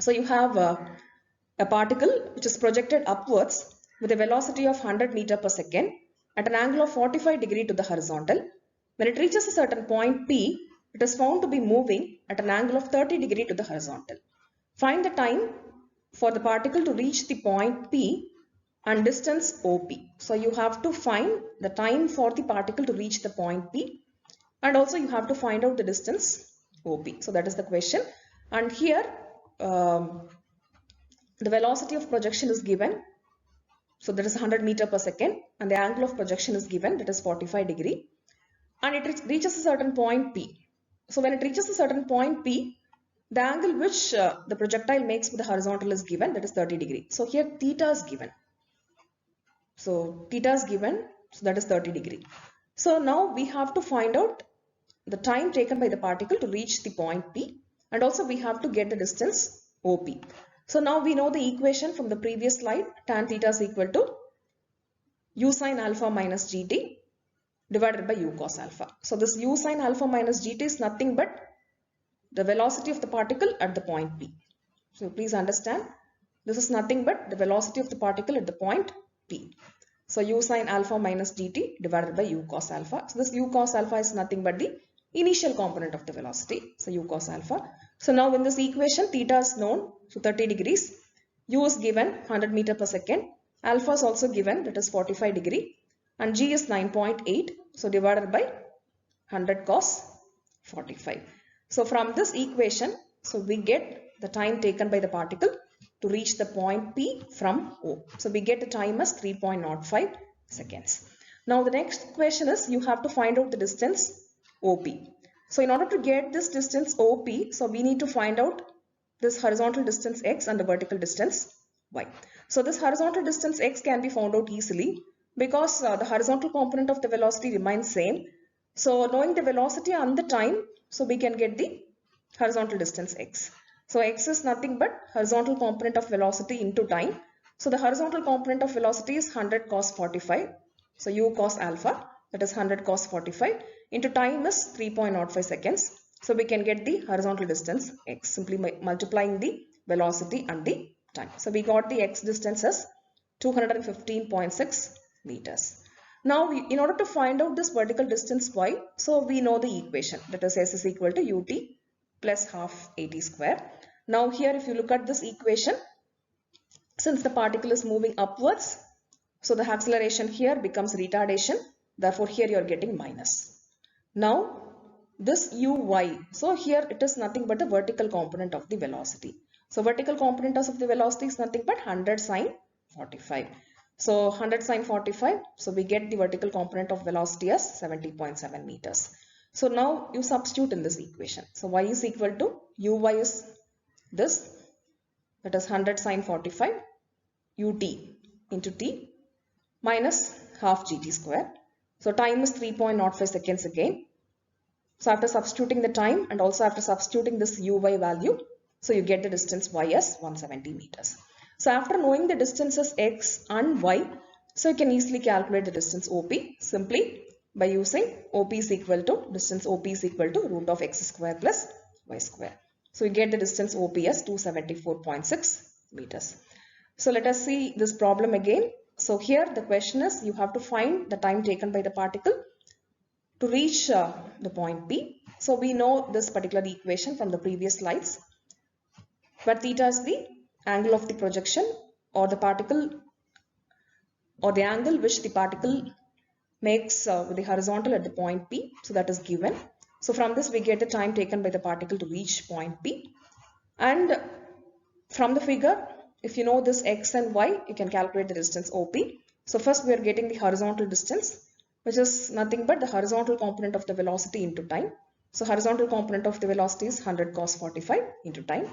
So you have a particle which is projected upwards with a velocity of 100 meter per second at an angle of 45 degree to the horizontal. When it reaches a certain point P, it is found to be moving at an angle of 30 degree to the horizontal. Find the time for the particle to reach the point P and distance OP. So you have to find the time for the particle to reach the point P, and also you have to find out the distance OP. So that is the question. And here the velocity of projection is given. So that is 100 meter per second, and the angle of projection is given, that is 45 degree, and it reaches a certain point P. So when it reaches a certain point P, The angle which the projectile makes with the horizontal is given, that is 30 degree. So here theta is given. So theta is given, so that is 30 degree. So now we have to find out the time taken by the particle to reach the point P, and also we have to get the distance OP. So now we know the equation from the previous slide, tan theta is equal to u sin alpha minus gt divided by u cos alpha. So this u sin alpha minus gt is nothing but the velocity of the particle at the point P. So please understand, this is nothing but the velocity of the particle at the point P. So u sin alpha minus dt divided by u cos alpha. So this u cos alpha is nothing but the initial component of the velocity. So u cos alpha. So now in this equation, theta is known, so 30 degrees. U is given 100 meter per second. Alpha is also given, that is 45 degree. And g is 9.8. So divided by 100 cos 45. So from this equation, so we get the time taken by the particle to reach the point P from O. So we get the time as 3.05 seconds. Now the next question is, you have to find out the distance OP. So in order to get this distance OP, so we need to find out this horizontal distance x and the vertical distance y. So this horizontal distance x can be found out easily because the horizontal component of the velocity remains same. So knowing the velocity and the time, so we can get the horizontal distance x. So x is nothing but horizontal component of velocity into time. So the horizontal component of velocity is 100 cos 45. So u cos alpha, that is 100 cos 45 into time is 3.05 seconds. So we can get the horizontal distance x simply multiplying the velocity and the time. So we got the x distance as 215.6 meters. Now in order to find out this vertical distance y, so we know the equation, that is s is equal to ut plus half at square. Now here if you look at this equation, since the particle is moving upwards, so the acceleration here becomes retardation, therefore here you are getting minus. Now this uy, so here it is nothing but the vertical component of the velocity. So vertical component of the velocity is nothing but 100 sine 45. So 100 sine 45, so we get the vertical component of velocity as 70.7 meters. So now you substitute in this equation. So y is equal to uy is this, that is 100 sine 45 ut into t minus half gt square. So time is 3.05 seconds again. So after substituting the time and also after substituting this uy value, so you get the distance y as 170 meters. So after knowing the distances x and y, so you can easily calculate the distance OP simply by using OP is equal to, distance OP is equal to root of x square plus y square. So you get the distance OP as 274.6 meters. So let us see this problem again. So here the question is, you have to find the time taken by the particle to reach the point P. So we know this particular equation from the previous slides, where theta is the angle of the projection or the particle or the angle which the particle makes with the horizontal at the point P. So that is given. So from this we get the time taken by the particle to reach point P. And from the figure, if you know this x and y, you can calculate the distance OP. So first we are getting the horizontal distance, which is nothing but the horizontal component of the velocity into time. So horizontal component of the velocity is 100 cos 45 into time.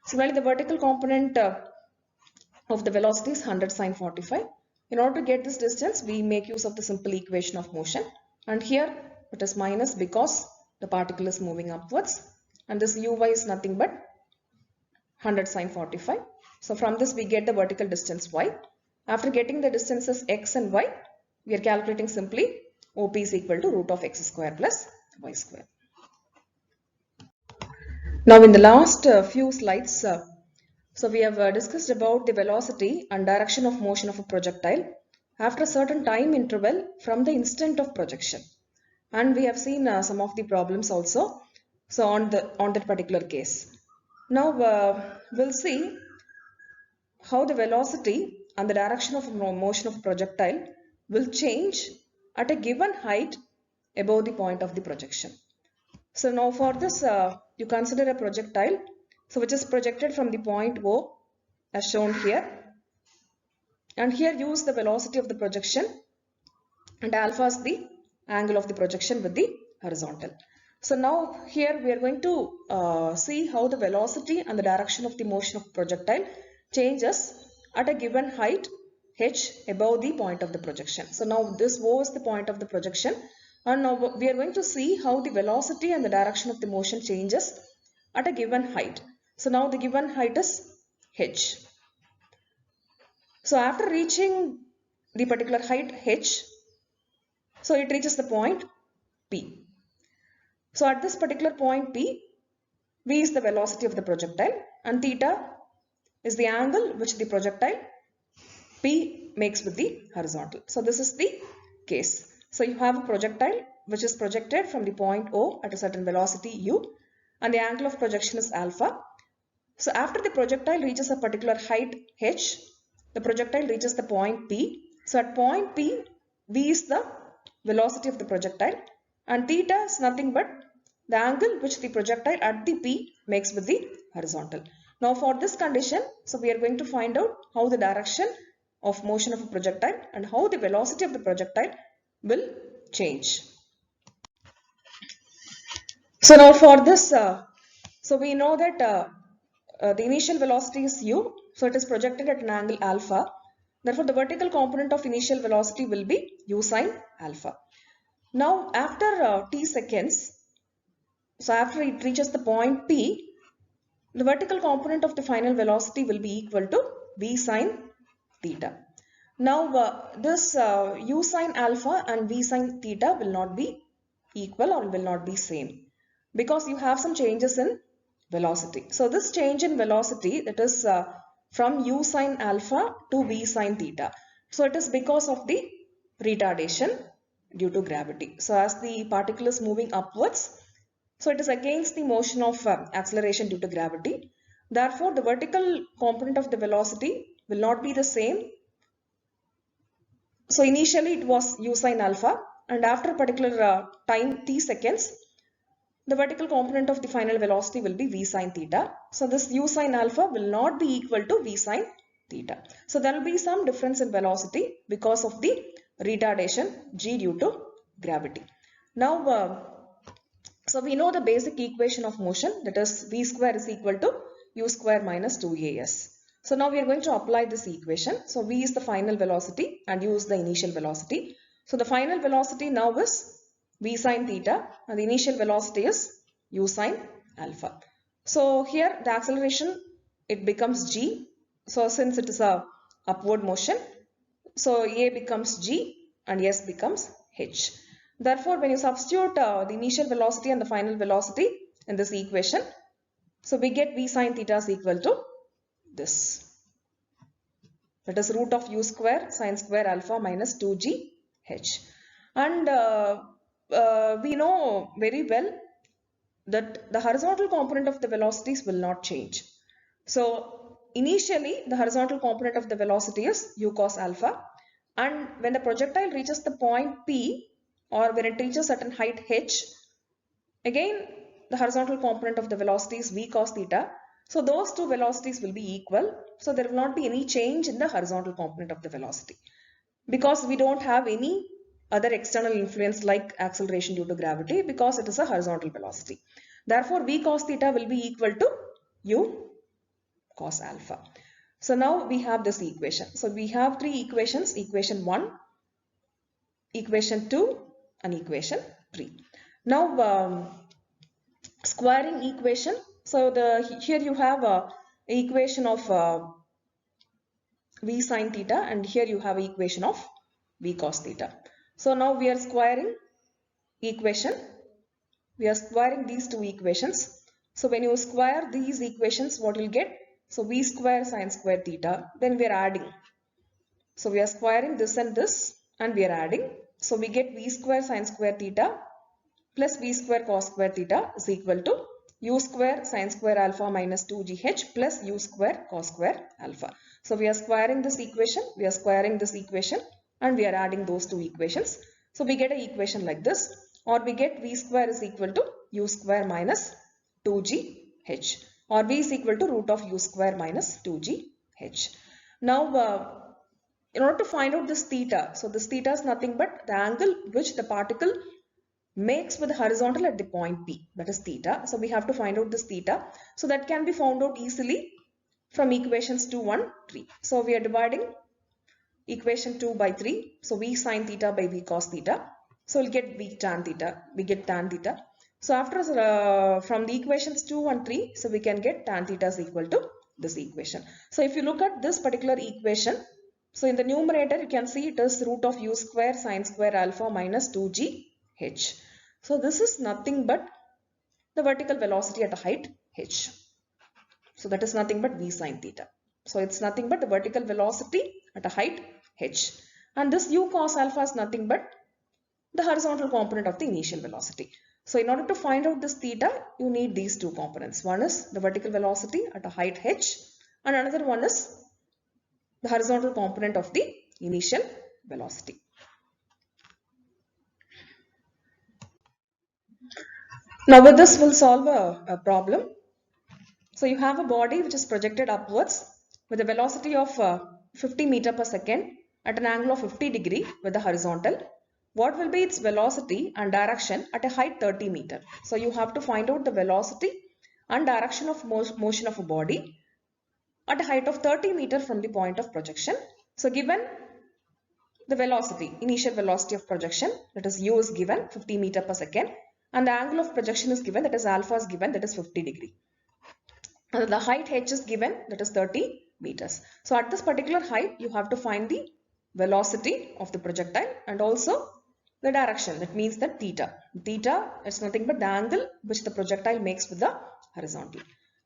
Similarly, the vertical component of the velocity is 100 sine 45. In order to get this distance, we make use of the simple equation of motion. And here it is minus because the particle is moving upwards. And this uy is nothing but 100 sine 45. So from this we get the vertical distance y. After getting the distances x and y, we are calculating simply OP is equal to root of x square plus y square. Now in the last few slides, so we have discussed about the velocity and direction of motion of a projectile after a certain time interval from the instant of projection. And we have seen some of the problems also, so on that particular case. Now we'll see how the velocity and the direction of motion of a projectile will change at a given height above the point of the projection. So now for this, you consider a projectile, so which is projected from the point O as shown here. And here use the velocity of the projection and alpha is the angle of the projection with the horizontal. So now here we are going to see how the velocity and the direction of the motion of projectile changes at a given height h above the point of the projection. So now this was the point of the projection, and now we are going to see how the velocity and the direction of the motion changes at a given height. So now the given height is h. So after reaching the particular height h, so it reaches the point P. So at this particular point P, V is the velocity of the projectile and theta is the angle which the projectile P makes with the horizontal. So this is the case. So you have a projectile which is projected from the point O at a certain velocity u, and the angle of projection is alpha. So after the projectile reaches a particular height h, the projectile reaches the point P. So at point P, V is the velocity of the projectile and theta is nothing but the angle which the projectile at the P makes with the horizontal. Now for this condition, so we are going to find out how the direction of motion of a projectile and how the velocity of the projectile will change. So now for this, so we know that the initial velocity is u, so it is projected at an angle alpha. Therefore, the vertical component of initial velocity will be u sine alpha. Now, after t seconds, so after it reaches the point P, the vertical component of the final velocity will be equal to v sine theta. Now, this u sine alpha and v sine theta will not be equal or will not be same because you have some changes in velocity. So, this change in velocity, that is from u sine alpha to v sine theta. So, it is because of the retardation due to gravity. So, as the particle is moving upwards, so it is against the motion of acceleration due to gravity. Therefore, the vertical component of the velocity will not be the same. So initially it was u sine alpha, and after a particular time t seconds, the vertical component of the final velocity will be v sine theta. So this u sine alpha will not be equal to v sine theta. So there will be some difference in velocity because of the retardation g due to gravity. Now, so we know the basic equation of motion, that is v square is equal to u square minus 2as. So now we are going to apply this equation. So v is the final velocity and u is the initial velocity. So the final velocity now is v sine theta and the initial velocity is u sine alpha. So here the acceleration, it becomes g. So since it is a upward motion, so a becomes g and s becomes h. Therefore, when you substitute the initial velocity and the final velocity in this equation, so we get v sine theta is equal to this. That is root of u square sine square alpha minus 2g h. And we know very well that the horizontal component of the velocities will not change. So initially the horizontal component of the velocity is u cos alpha, and when the projectile reaches the point P, or when it reaches certain height h, again the horizontal component of the velocity is v cos theta. So those two velocities will be equal. So there will not be any change in the horizontal component of the velocity because we don't have any other external influence like acceleration due to gravity because it is a horizontal velocity. Therefore, v cos theta will be equal to u cos alpha. So now we have this equation. So we have three equations, equation 1, equation 2 and equation 3. Now squaring equation. So here you have a equation of v sine theta and here you have a equation of v cos theta. So now we are squaring equation. We are squaring these two equations. So when you square these equations, what you'll get? So v square sine square theta. Then we are adding. So we are squaring this and this and we are adding. So we get v square sine square theta plus v square cos square theta is equal to u square sine square alpha minus 2gh plus u square cos square alpha. So we are squaring this equation, we are squaring this equation and we are adding those two equations. So we get an equation like this, or we get v square is equal to u square minus 2gh, or v is equal to root of u square minus 2gh. Now in order to find out this theta, so this theta is nothing but the angle which the particle makes with the horizontal at the point P, that is theta. So we have to find out this theta. So that can be found out easily from equations 2, 1, 3. So we are dividing equation 2 by 3. So V sin theta by V cos theta. So we'll get V tan theta. We get tan theta. So after from the equations 2, 1, 3, so we can get tan theta is equal to this equation. So if you look at this particular equation, so in the numerator you can see it is root of u square sine square alpha minus 2gh. So this is nothing but the vertical velocity at a height h. So that is nothing but v sine theta. So it's nothing but the vertical velocity at a height h. And this u cos alpha is nothing but the horizontal component of the initial velocity. So in order to find out this theta, you need these two components. One is the vertical velocity at a height h, and another one is the horizontal component of the initial velocity. Now with this we'll solve a problem. So you have a body which is projected upwards with a velocity of 50 meter per second at an angle of 50 degree with the horizontal. What will be its velocity and direction at a height 30 meter? So you have to find out the velocity and direction of motion of a body at a height of 30 meter from the point of projection. So given the velocity, initial velocity of projection, that is u is given 50 meter per second, and the angle of projection is given, that is alpha is given, that is 50 degree. And the height h is given, that is 30 meters. So at this particular height, you have to find the velocity of the projectile and also the direction, that means the theta. Theta is nothing but the angle which the projectile makes with the horizontal.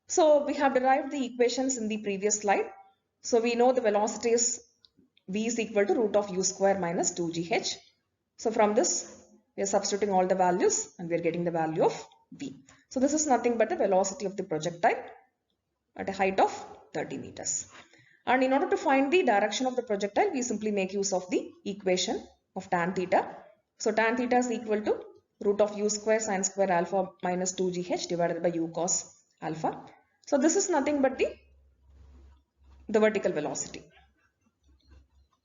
So we have derived the equations in the previous slide. So we know the velocity is v is equal to root of u square minus 2gh. So from this we are substituting all the values and we are getting the value of v. So this is nothing but the velocity of the projectile at a height of 30 meters. And in order to find the direction of the projectile, we simply make use of the equation of tan theta. So tan theta is equal to root of u square sine square alpha minus 2gh divided by u cos alpha. So this is nothing but the vertical velocity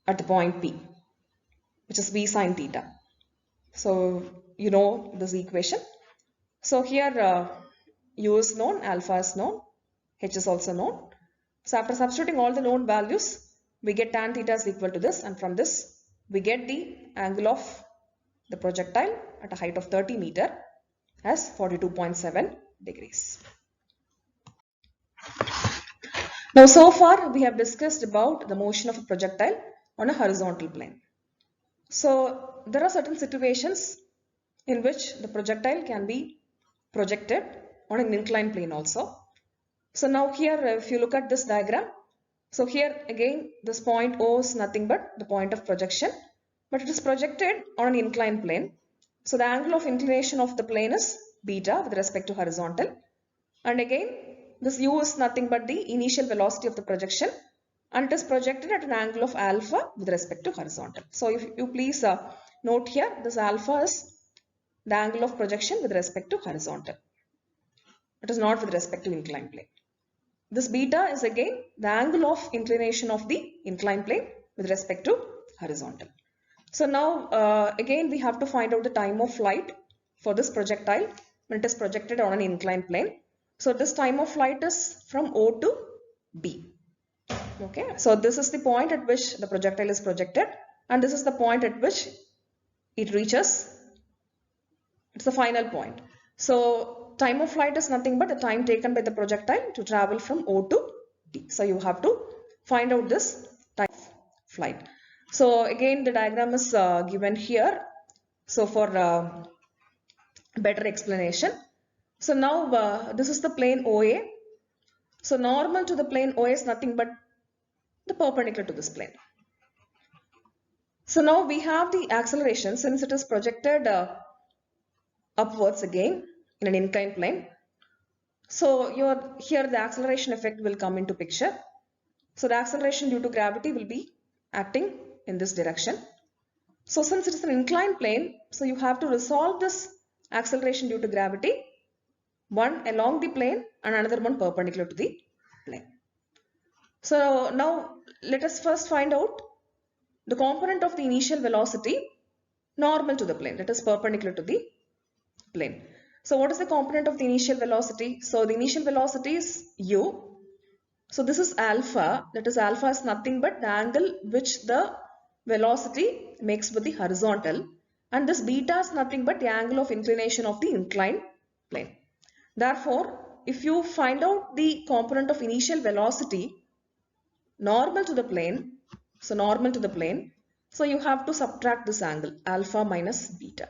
at the point P, which is v sine theta. So you know this equation. So here u is known, alpha is known, h is also known. So after substituting all the known values, we get tan theta is equal to this, and from this we get the angle of the projectile at a height of 30 meter as 42.7 degrees. Now so far we have discussed about the motion of a projectile on a horizontal plane. So there are certain situations in which the projectile can be projected on an inclined plane also. So now here if you look at this diagram, so here again this point O is nothing but the point of projection, but it is projected on an inclined plane. So the angle of inclination of the plane is beta with respect to horizontal, and again this u is nothing but the initial velocity of the projection, and it is projected at an angle of alpha with respect to horizontal. So if you please note here, this alpha is the angle of projection with respect to horizontal. It is not with respect to inclined plane. This beta is again the angle of inclination of the inclined plane with respect to horizontal. So now again we have to find out the time of flight for this projectile when it is projected on an inclined plane. So this time of flight is from O to B. Okay, so this is the point at which the projectile is projected, and this is the point at which it reaches. It's the final point. So time of flight is nothing but the time taken by the projectile to travel from O to D. So you have to find out this time of flight. So again the diagram is given here. So for better explanation. So now this is the plane OA. So normal to the plane OA is nothing but the perpendicular to this plane. So now we have the acceleration since it is projected upwards again in an inclined plane. So here the acceleration effect will come into picture. So the acceleration due to gravity will be acting in this direction. So since it is an inclined plane, so you have to resolve this acceleration due to gravity, one along the plane and another one perpendicular to the plane. So now let us first find out the component of the initial velocity normal to the plane, that is perpendicular to the plane. So what is the component of the initial velocity? So the initial velocity is u. So this is alpha, that is alpha is nothing but the angle which the velocity makes with the horizontal, and this beta is nothing but the angle of inclination of the inclined plane. Therefore, if you find out the component of initial velocity normal to the plane, so normal to the plane, so you have to subtract this angle alpha minus beta.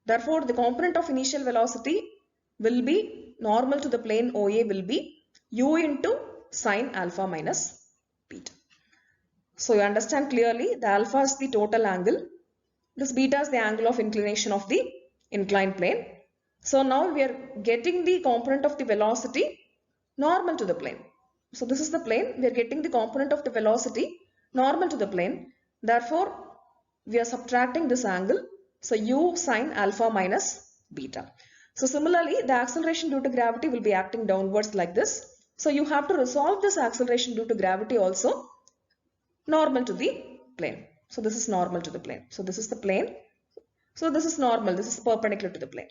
Therefore, the component of initial velocity will be normal to the plane OA will be u into sine alpha minus beta. So you understand clearly the alpha is the total angle. This beta is the angle of inclination of the inclined plane. So now we are getting the component of the velocity normal to the plane. So this is the plane. We are getting the component of the velocity normal to the plane. Therefore, we are subtracting this angle. So u sine alpha minus beta. So similarly, the acceleration due to gravity will be acting downwards like this. So you have to resolve this acceleration due to gravity also normal to the plane. So this is normal to the plane. So this is the plane. So this is normal. This is perpendicular to the plane.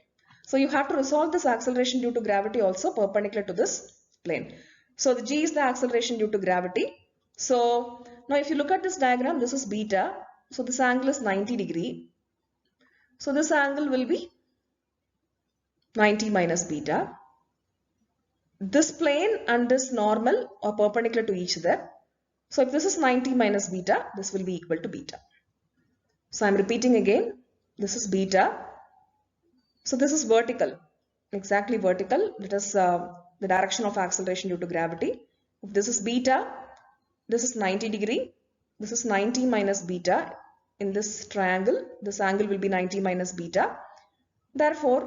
So you have to resolve this acceleration due to gravity also perpendicular to this plane. So the g is the acceleration due to gravity. So now if you look at this diagram, this is beta. So this angle is 90 degree. So this angle will be 90 minus beta. This plane and this normal are perpendicular to each other. So if this is 90 minus beta, this will be equal to beta. So I'm repeating again, this is beta. So this is vertical, exactly vertical. That is the direction of acceleration due to gravity. If this is beta, this is 90 degree. This is 90 minus beta. In this triangle, this angle will be 90 minus beta. Therefore,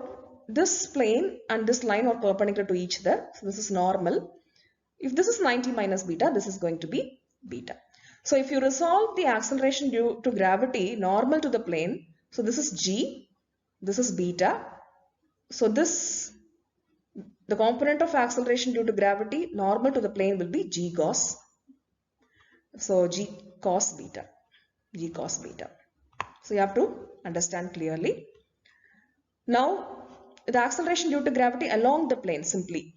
this plane and this line are perpendicular to each other. So this is normal. If this is 90 minus beta, this is going to be beta. So if you resolve the acceleration due to gravity normal to the plane, so this is g, this is beta. So this, the component of acceleration due to gravity normal to the plane will be g cos. So g cos beta, g cos beta. So you have to understand clearly. Now the acceleration due to gravity along the plane simply.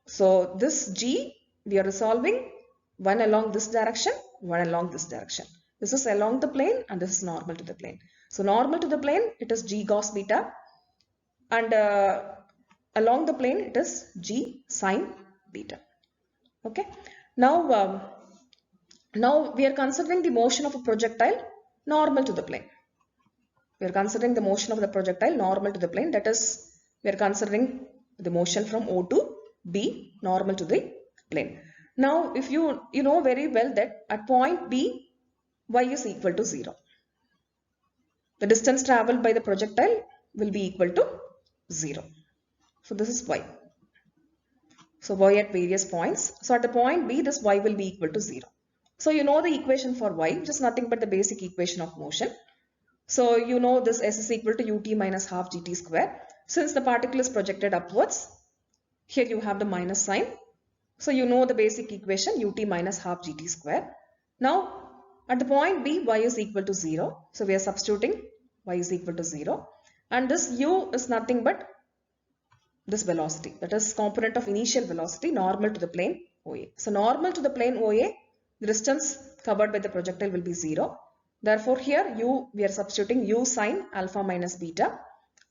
So this g we are resolving one along this direction, one along this direction. This is along the plane and this is normal to the plane. So normal to the plane it is g cos beta, and along the plane it is g sine beta. Okay. Now now we are considering the motion of a projectile normal to the plane. We are considering the motion of the projectile normal to the plane. That is, we are considering the motion from O to B normal to the plane. Now, if you know very well that at point B, y is equal to 0. The distance traveled by the projectile will be equal to 0. So this is y. So y at various points. So at the point B, this y will be equal to 0. So you know the equation for y, which is nothing but the basic equation of motion. So you know this s is equal to ut minus half gt square. Since the particle is projected upwards, here you have the minus sign. So you know the basic equation ut minus half gt square. Now at the point B, y is equal to 0. So we are substituting y is equal to 0. And this u is nothing but this velocity. That is component of initial velocity normal to the plane OA. So normal to the plane OA, the distance covered by the projectile will be 0. Therefore, here we are substituting u sine alpha minus beta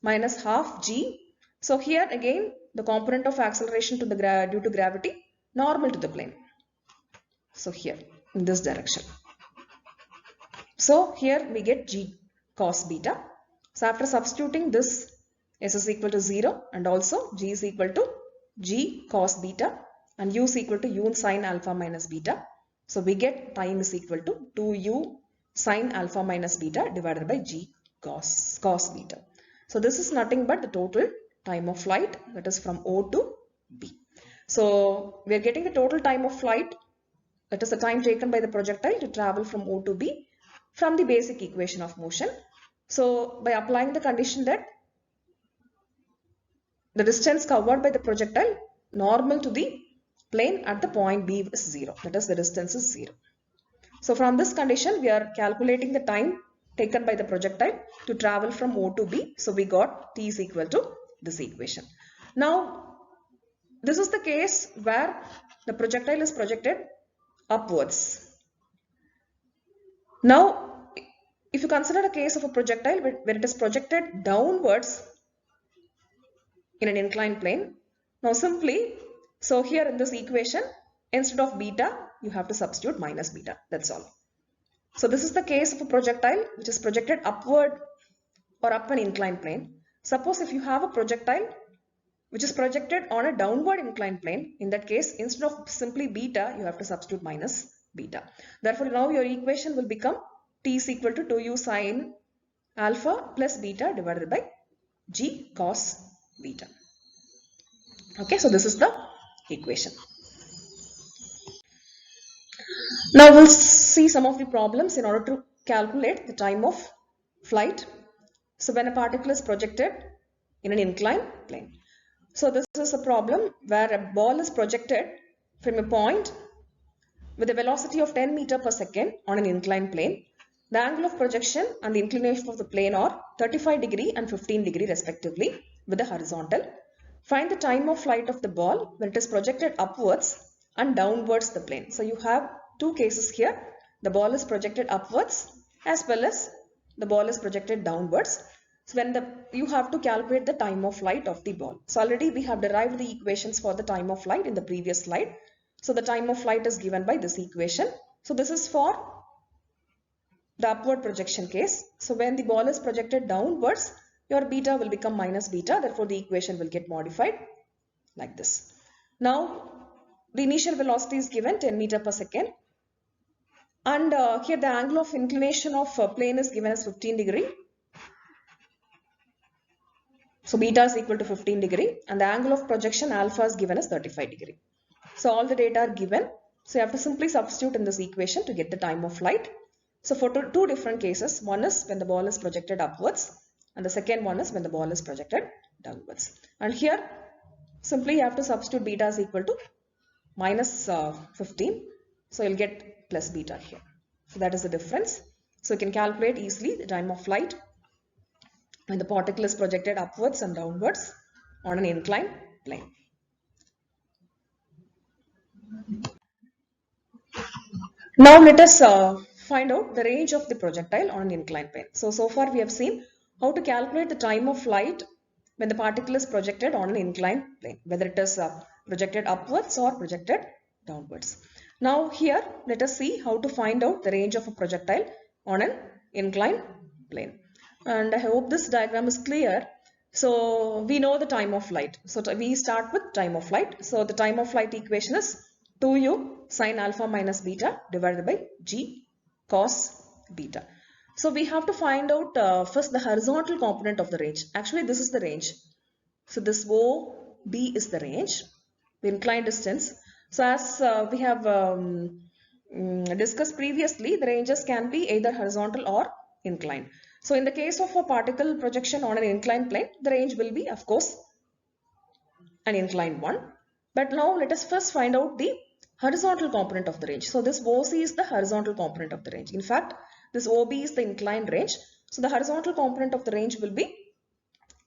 minus half g. So here again the component of acceleration to the due to gravity normal to the plane. So here in this direction. So here we get g cos beta. So after substituting this, s is equal to 0 and also g is equal to g cos beta and u is equal to u sine alpha minus beta. So we get time is equal to 2u sine alpha minus beta divided by g cos beta. So this is nothing but the total time of flight, that is from O to B. So we are getting the total time of flight, that is the time taken by the projectile to travel from O to B from the basic equation of motion. So by applying the condition that the distance covered by the projectile normal to the plane at the point B is 0, that is the distance is 0. So from this condition, we are calculating the time taken by the projectile to travel from O to B. So we got T is equal to this equation. Now, this is the case where the projectile is projected upwards. Now, if you consider a case of a projectile when it is projected downwards in an inclined plane, now simply, so here in this equation, instead of beta, you have to substitute minus beta. That's all. So this is the case of a projectile which is projected upward or up an inclined plane. Suppose if you have a projectile which is projected on a downward inclined plane, in that case, instead of simply beta, you have to substitute minus beta. Therefore, now your equation will become T is equal to 2u sine alpha plus beta divided by g cos beta. Okay, so this is the equation. Now we'll see some of the problems in order to calculate the time of flight. So when a particle is projected in an inclined plane. So this is a problem where a ball is projected from a point with a velocity of 10 meter per second on an inclined plane. The angle of projection and the inclination of the plane are 35 degree and 15 degree respectively with the horizontal. Find the time of flight of the ball when it is projected upwards and downwards the plane. So you have two cases here. The ball is projected upwards as well as the ball is projected downwards. So when you have to calculate the time of flight of the ball. So already we have derived the equations for the time of flight in the previous slide. So the time of flight is given by this equation. So this is for the upward projection case. So when the ball is projected downwards, your beta will become minus beta. Therefore, the equation will get modified like this. Now, the initial velocity is given 10 meter per second. And here the angle of inclination of plane is given as 15 degree. So beta is equal to 15 degree and the angle of projection alpha is given as 35 degree. So all the data are given. So you have to simply substitute in this equation to get the time of flight. So for two different cases, one is when the ball is projected upwards and the second one is when the ball is projected downwards. And here simply you have to substitute beta is equal to minus 15. So you'll get plus beta here. So that is the difference. So you can calculate easily the time of flight when the particle is projected upwards and downwards on an inclined plane. Now let us find out the range of the projectile on an inclined plane. So far we have seen how to calculate the time of flight when the particle is projected on an inclined plane, whether it is projected upwards or projected downwards. Now here let us see how to find out the range of a projectile on an inclined plane. And I hope this diagram is clear. So we know the time of flight. So we start with time of flight. So the time of flight equation is 2u sine alpha minus beta divided by g cos beta. So we have to find out first the horizontal component of the range. Actually this is the range. So this OB is the range, the inclined distance. So as we have discussed previously, the ranges can be either horizontal or inclined. So in the case of a particle projection on an inclined plane, the range will be of course an inclined one. But now let us first find out the horizontal component of the range. So this OC is the horizontal component of the range. In fact, this OB is the inclined range. So the horizontal component of the range will be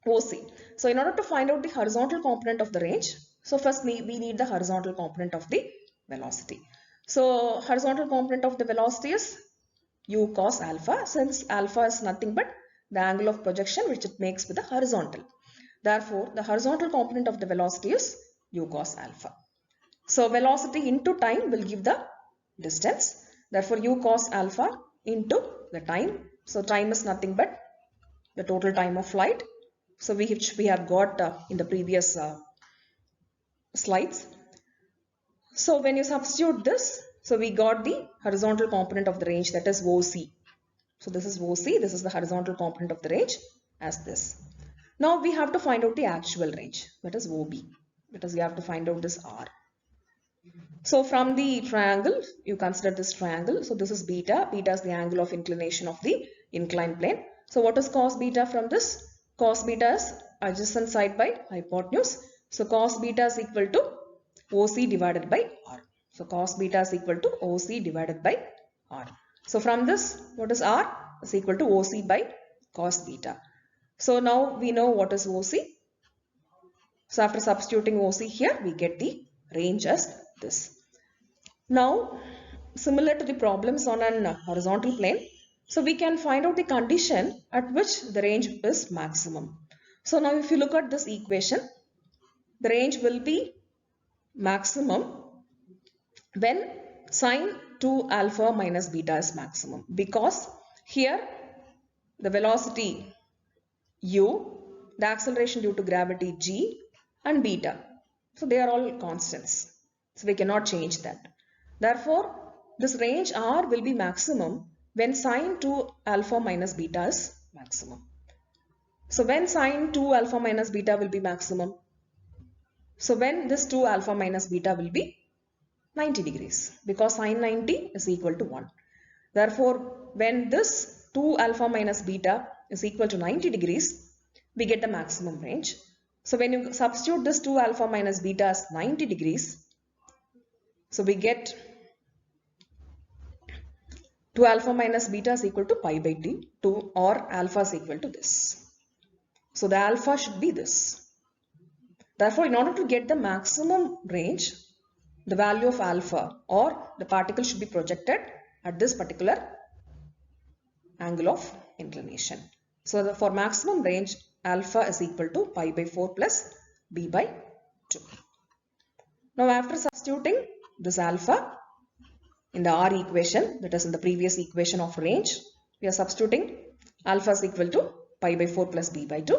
OC. So in order to find out the horizontal component of the range, so first we need the horizontal component of the velocity. So horizontal component of the velocity is u cos alpha, since alpha is nothing but the angle of projection which it makes with the horizontal. Therefore, the horizontal component of the velocity is u cos alpha. So velocity into time will give the distance. Therefore, u cos alpha into the time. So time is nothing but the total time of flight. So which we have got in the previous slides. So when you substitute this, so we got the horizontal component of the range, that is OC. So this is OC, this is the horizontal component of the range as this. Now we have to find out the actual range, that is OB, because we have to find out this R. So from the triangle, you consider this triangle. So this is beta. Beta is the angle of inclination of the inclined plane. So what is cos beta from this? Cos beta is adjacent side by hypotenuse. So cos beta is equal to OC divided by R. So cos beta is equal to OC divided by R. So from this, what is R? is equal to OC by cos beta. So now we know what is OC. So after substituting OC here, we get the range as this. Now, similar to the problems on an horizontal plane, so we can find out the condition at which the range is maximum. So now if you look at this equation, the range will be maximum when sine 2 alpha minus beta is maximum, because here the velocity u, the acceleration due to gravity g, and beta, so they are all constants, so we cannot change that. Therefore, this range R will be maximum when sine 2 alpha minus beta is maximum. So when sine 2 alpha minus beta will be maximum? So when this 2 alpha minus beta will be 90 degrees, because sine 90 is equal to 1. Therefore, when this 2 alpha minus beta is equal to 90 degrees, we get the maximum range. So when you substitute this 2 alpha minus beta as 90 degrees, so we get 2 alpha minus beta is equal to pi by 2, or alpha is equal to this. So the alpha should be this. Therefore, in order to get the maximum range, the value of alpha or the particle should be projected at this particular angle of inclination. So for maximum range, alpha is equal to pi by 4 plus b by 2. Now after substituting this alpha in the R equation, that is in the previous equation of range, we are substituting alpha is equal to pi by 4 plus b by 2.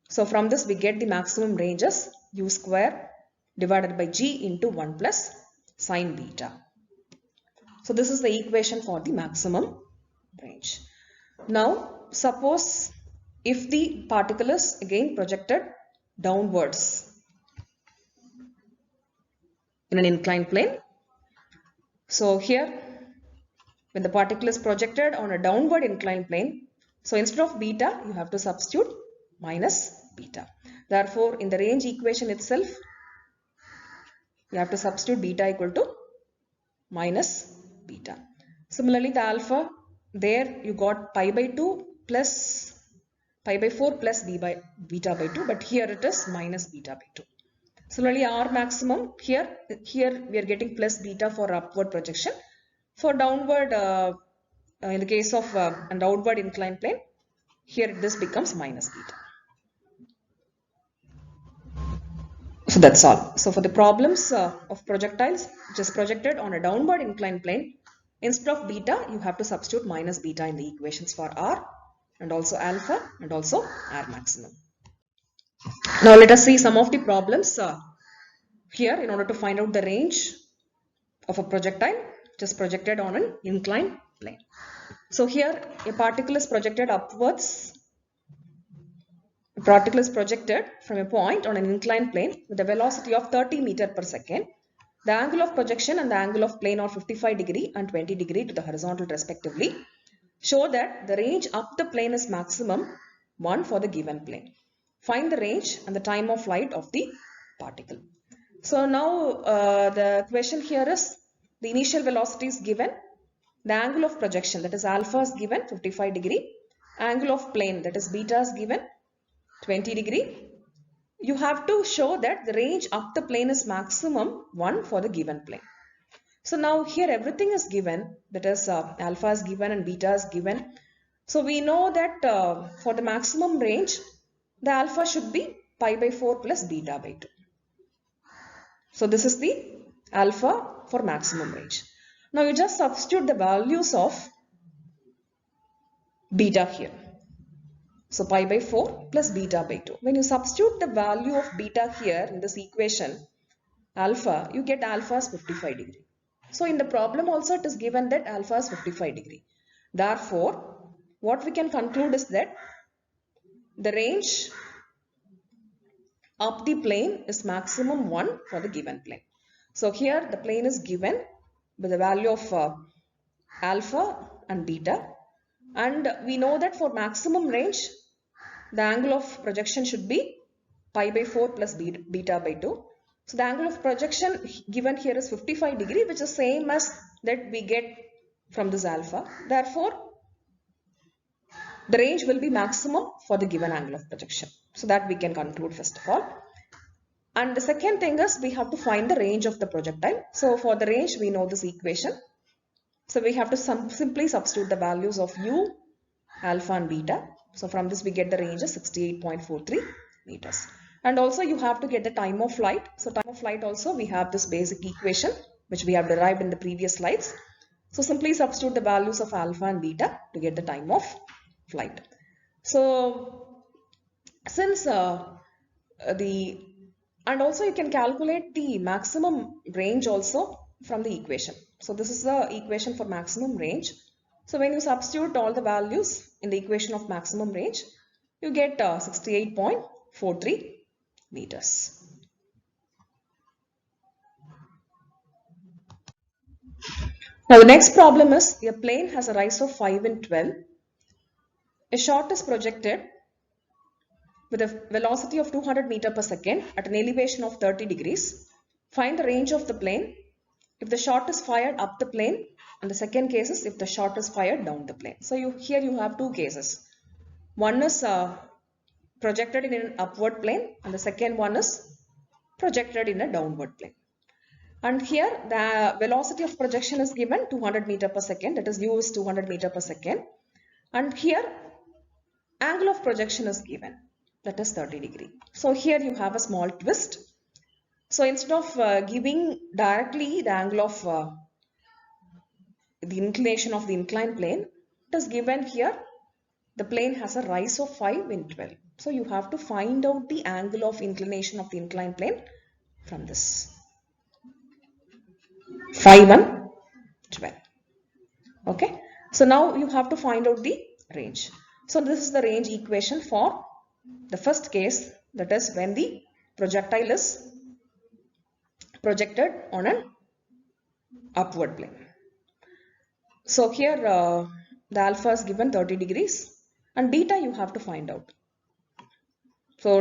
So from this we get the maximum range as u square divided by g into 1 plus sine beta. So this is the equation for the maximum range. Now suppose if the particle is again projected downwards in an inclined plane. So here when the particle is projected on a downward inclined plane, so instead of beta you have to substitute minus beta. Therefore in the range equation itself you have to substitute beta equal to minus beta. Similarly the alpha, there you got pi by 2 plus pi by 4 plus beta by 2, but here it is minus beta by 2. Similarly R maximum, here we are getting plus beta for upward projection. For downward, in the case of an outward inclined plane, here this becomes minus beta. So that's all. So for the problems of projectiles which is projected on a downward inclined plane, instead of beta you have to substitute minus beta in the equations for R and also alpha and also R maximum. Now let us see some of the problems here in order to find out the range of a projectile which is projected on an inclined plane. So here a particle is projected upwards. A particle is projected from a point on an inclined plane with a velocity of 30 meters per second. The angle of projection and the angle of plane are 55 degree and 20 degree to the horizontal respectively. Show that the range up the plane is maximum 1 for the given plane. Find the range and the time of flight of the particle. So now the question here is the initial velocity is given, the angle of projection that is alpha is given 55 degree, angle of plane that is beta is given 20 degree. You have to show that the range up the plane is maximum 1 for the given plane. So now here everything is given, that is alpha is given and beta is given. So we know that for the maximum range, the alpha should be pi by 4 plus beta by 2. So this is the alpha for maximum range. Now you just substitute the values of beta here. So pi by 4 plus beta by 2. When you substitute the value of beta here in this equation, alpha, you get alpha is 55 degree. So in the problem also it is given that alpha is 55 degree. Therefore, what we can conclude is that the range up the plane is maximum 1 for the given plane. So here the plane is given with the value of alpha and beta, and we know that for maximum range the angle of projection should be pi by 4 plus beta by 2. So the angle of projection given here is 55 degree, which is same as that we get from this alpha. Therefore the range will be maximum for the given angle of projection. So that we can conclude first of all. And the second thing is we have to find the range of the projectile. So for the range, we know this equation. So we have to simply substitute the values of u, alpha and beta. So from this we get the range of 68.43 meters. And also you have to get the time of flight. So time of flight also we have this basic equation which we have derived in the previous slides. So simply substitute the values of alpha and beta to get the time of flight. So since and also you can calculate the maximum range also from the equation. So this is the equation for maximum range. So when you substitute all the values in the equation of maximum range, you get 68.43 meters. Now the next problem is a plane has a rise of 5 in 12. A shot is projected with a velocity of 200 meters per second at an elevation of 30 degrees. Find the range of the plane if the shot is fired up the plane, and the second case is if the shot is fired down the plane. So here you have two cases. One is projected in an upward plane and the second one is projected in a downward plane. And here the velocity of projection is given 200 meters per second, that is u is 200 meters per second. And here angle of projection is given, that is 30 degree. So here you have a small twist. So instead of giving directly the angle of the inclination of the inclined plane, it is given here the plane has a rise of 5 in 12. So you have to find out the angle of inclination of the inclined plane from this. 5 and 12. Okay. So now you have to find out the range. So this is the range equation for the first case, that is when the projectile is projected on an upward plane. So here the alpha is given 30 degrees and beta you have to find out. So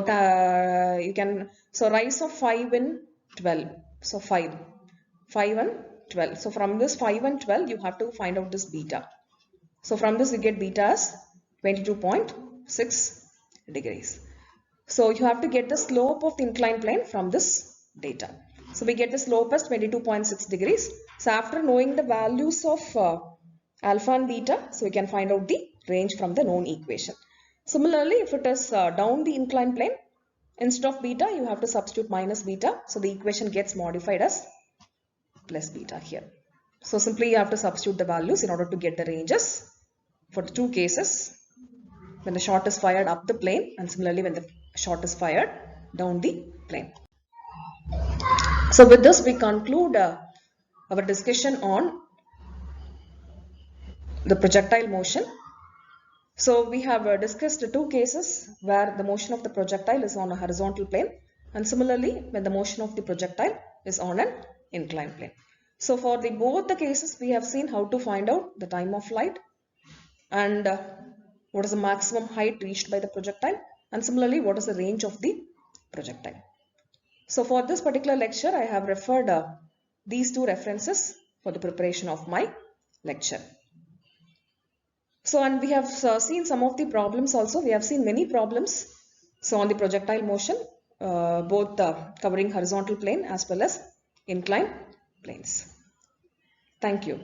you can, so rise of 5 in 12. So 5 and 12. So from this 5 and 12 you have to find out this beta. So from this you get beta as 22.6 degrees. So you have to get the slope of the inclined plane from this data. So we get the slope as 22.6 degrees. So after knowing the values of alpha and beta, so we can find out the range from the known equation. Similarly, if it is down the inclined plane, instead of beta, you have to substitute minus beta. So the equation gets modified as plus beta here. So simply you have to substitute the values in order to get the ranges for the two cases, when the shot is fired up the plane and similarly when the shot is fired down the plane. So with this we conclude our discussion on the projectile motion. So we have discussed two cases where the motion of the projectile is on a horizontal plane and similarly when the motion of the projectile is on an inclined plane. So for both the cases we have seen how to find out the time of flight and what is the maximum height reached by the projectile, and similarly what is the range of the projectile. So for this particular lecture I have referred these two references for the preparation of my lecture. So and we have seen some of the problems also. We have seen many problems so on the projectile motion, both covering horizontal plane as well as inclined planes. Thank you.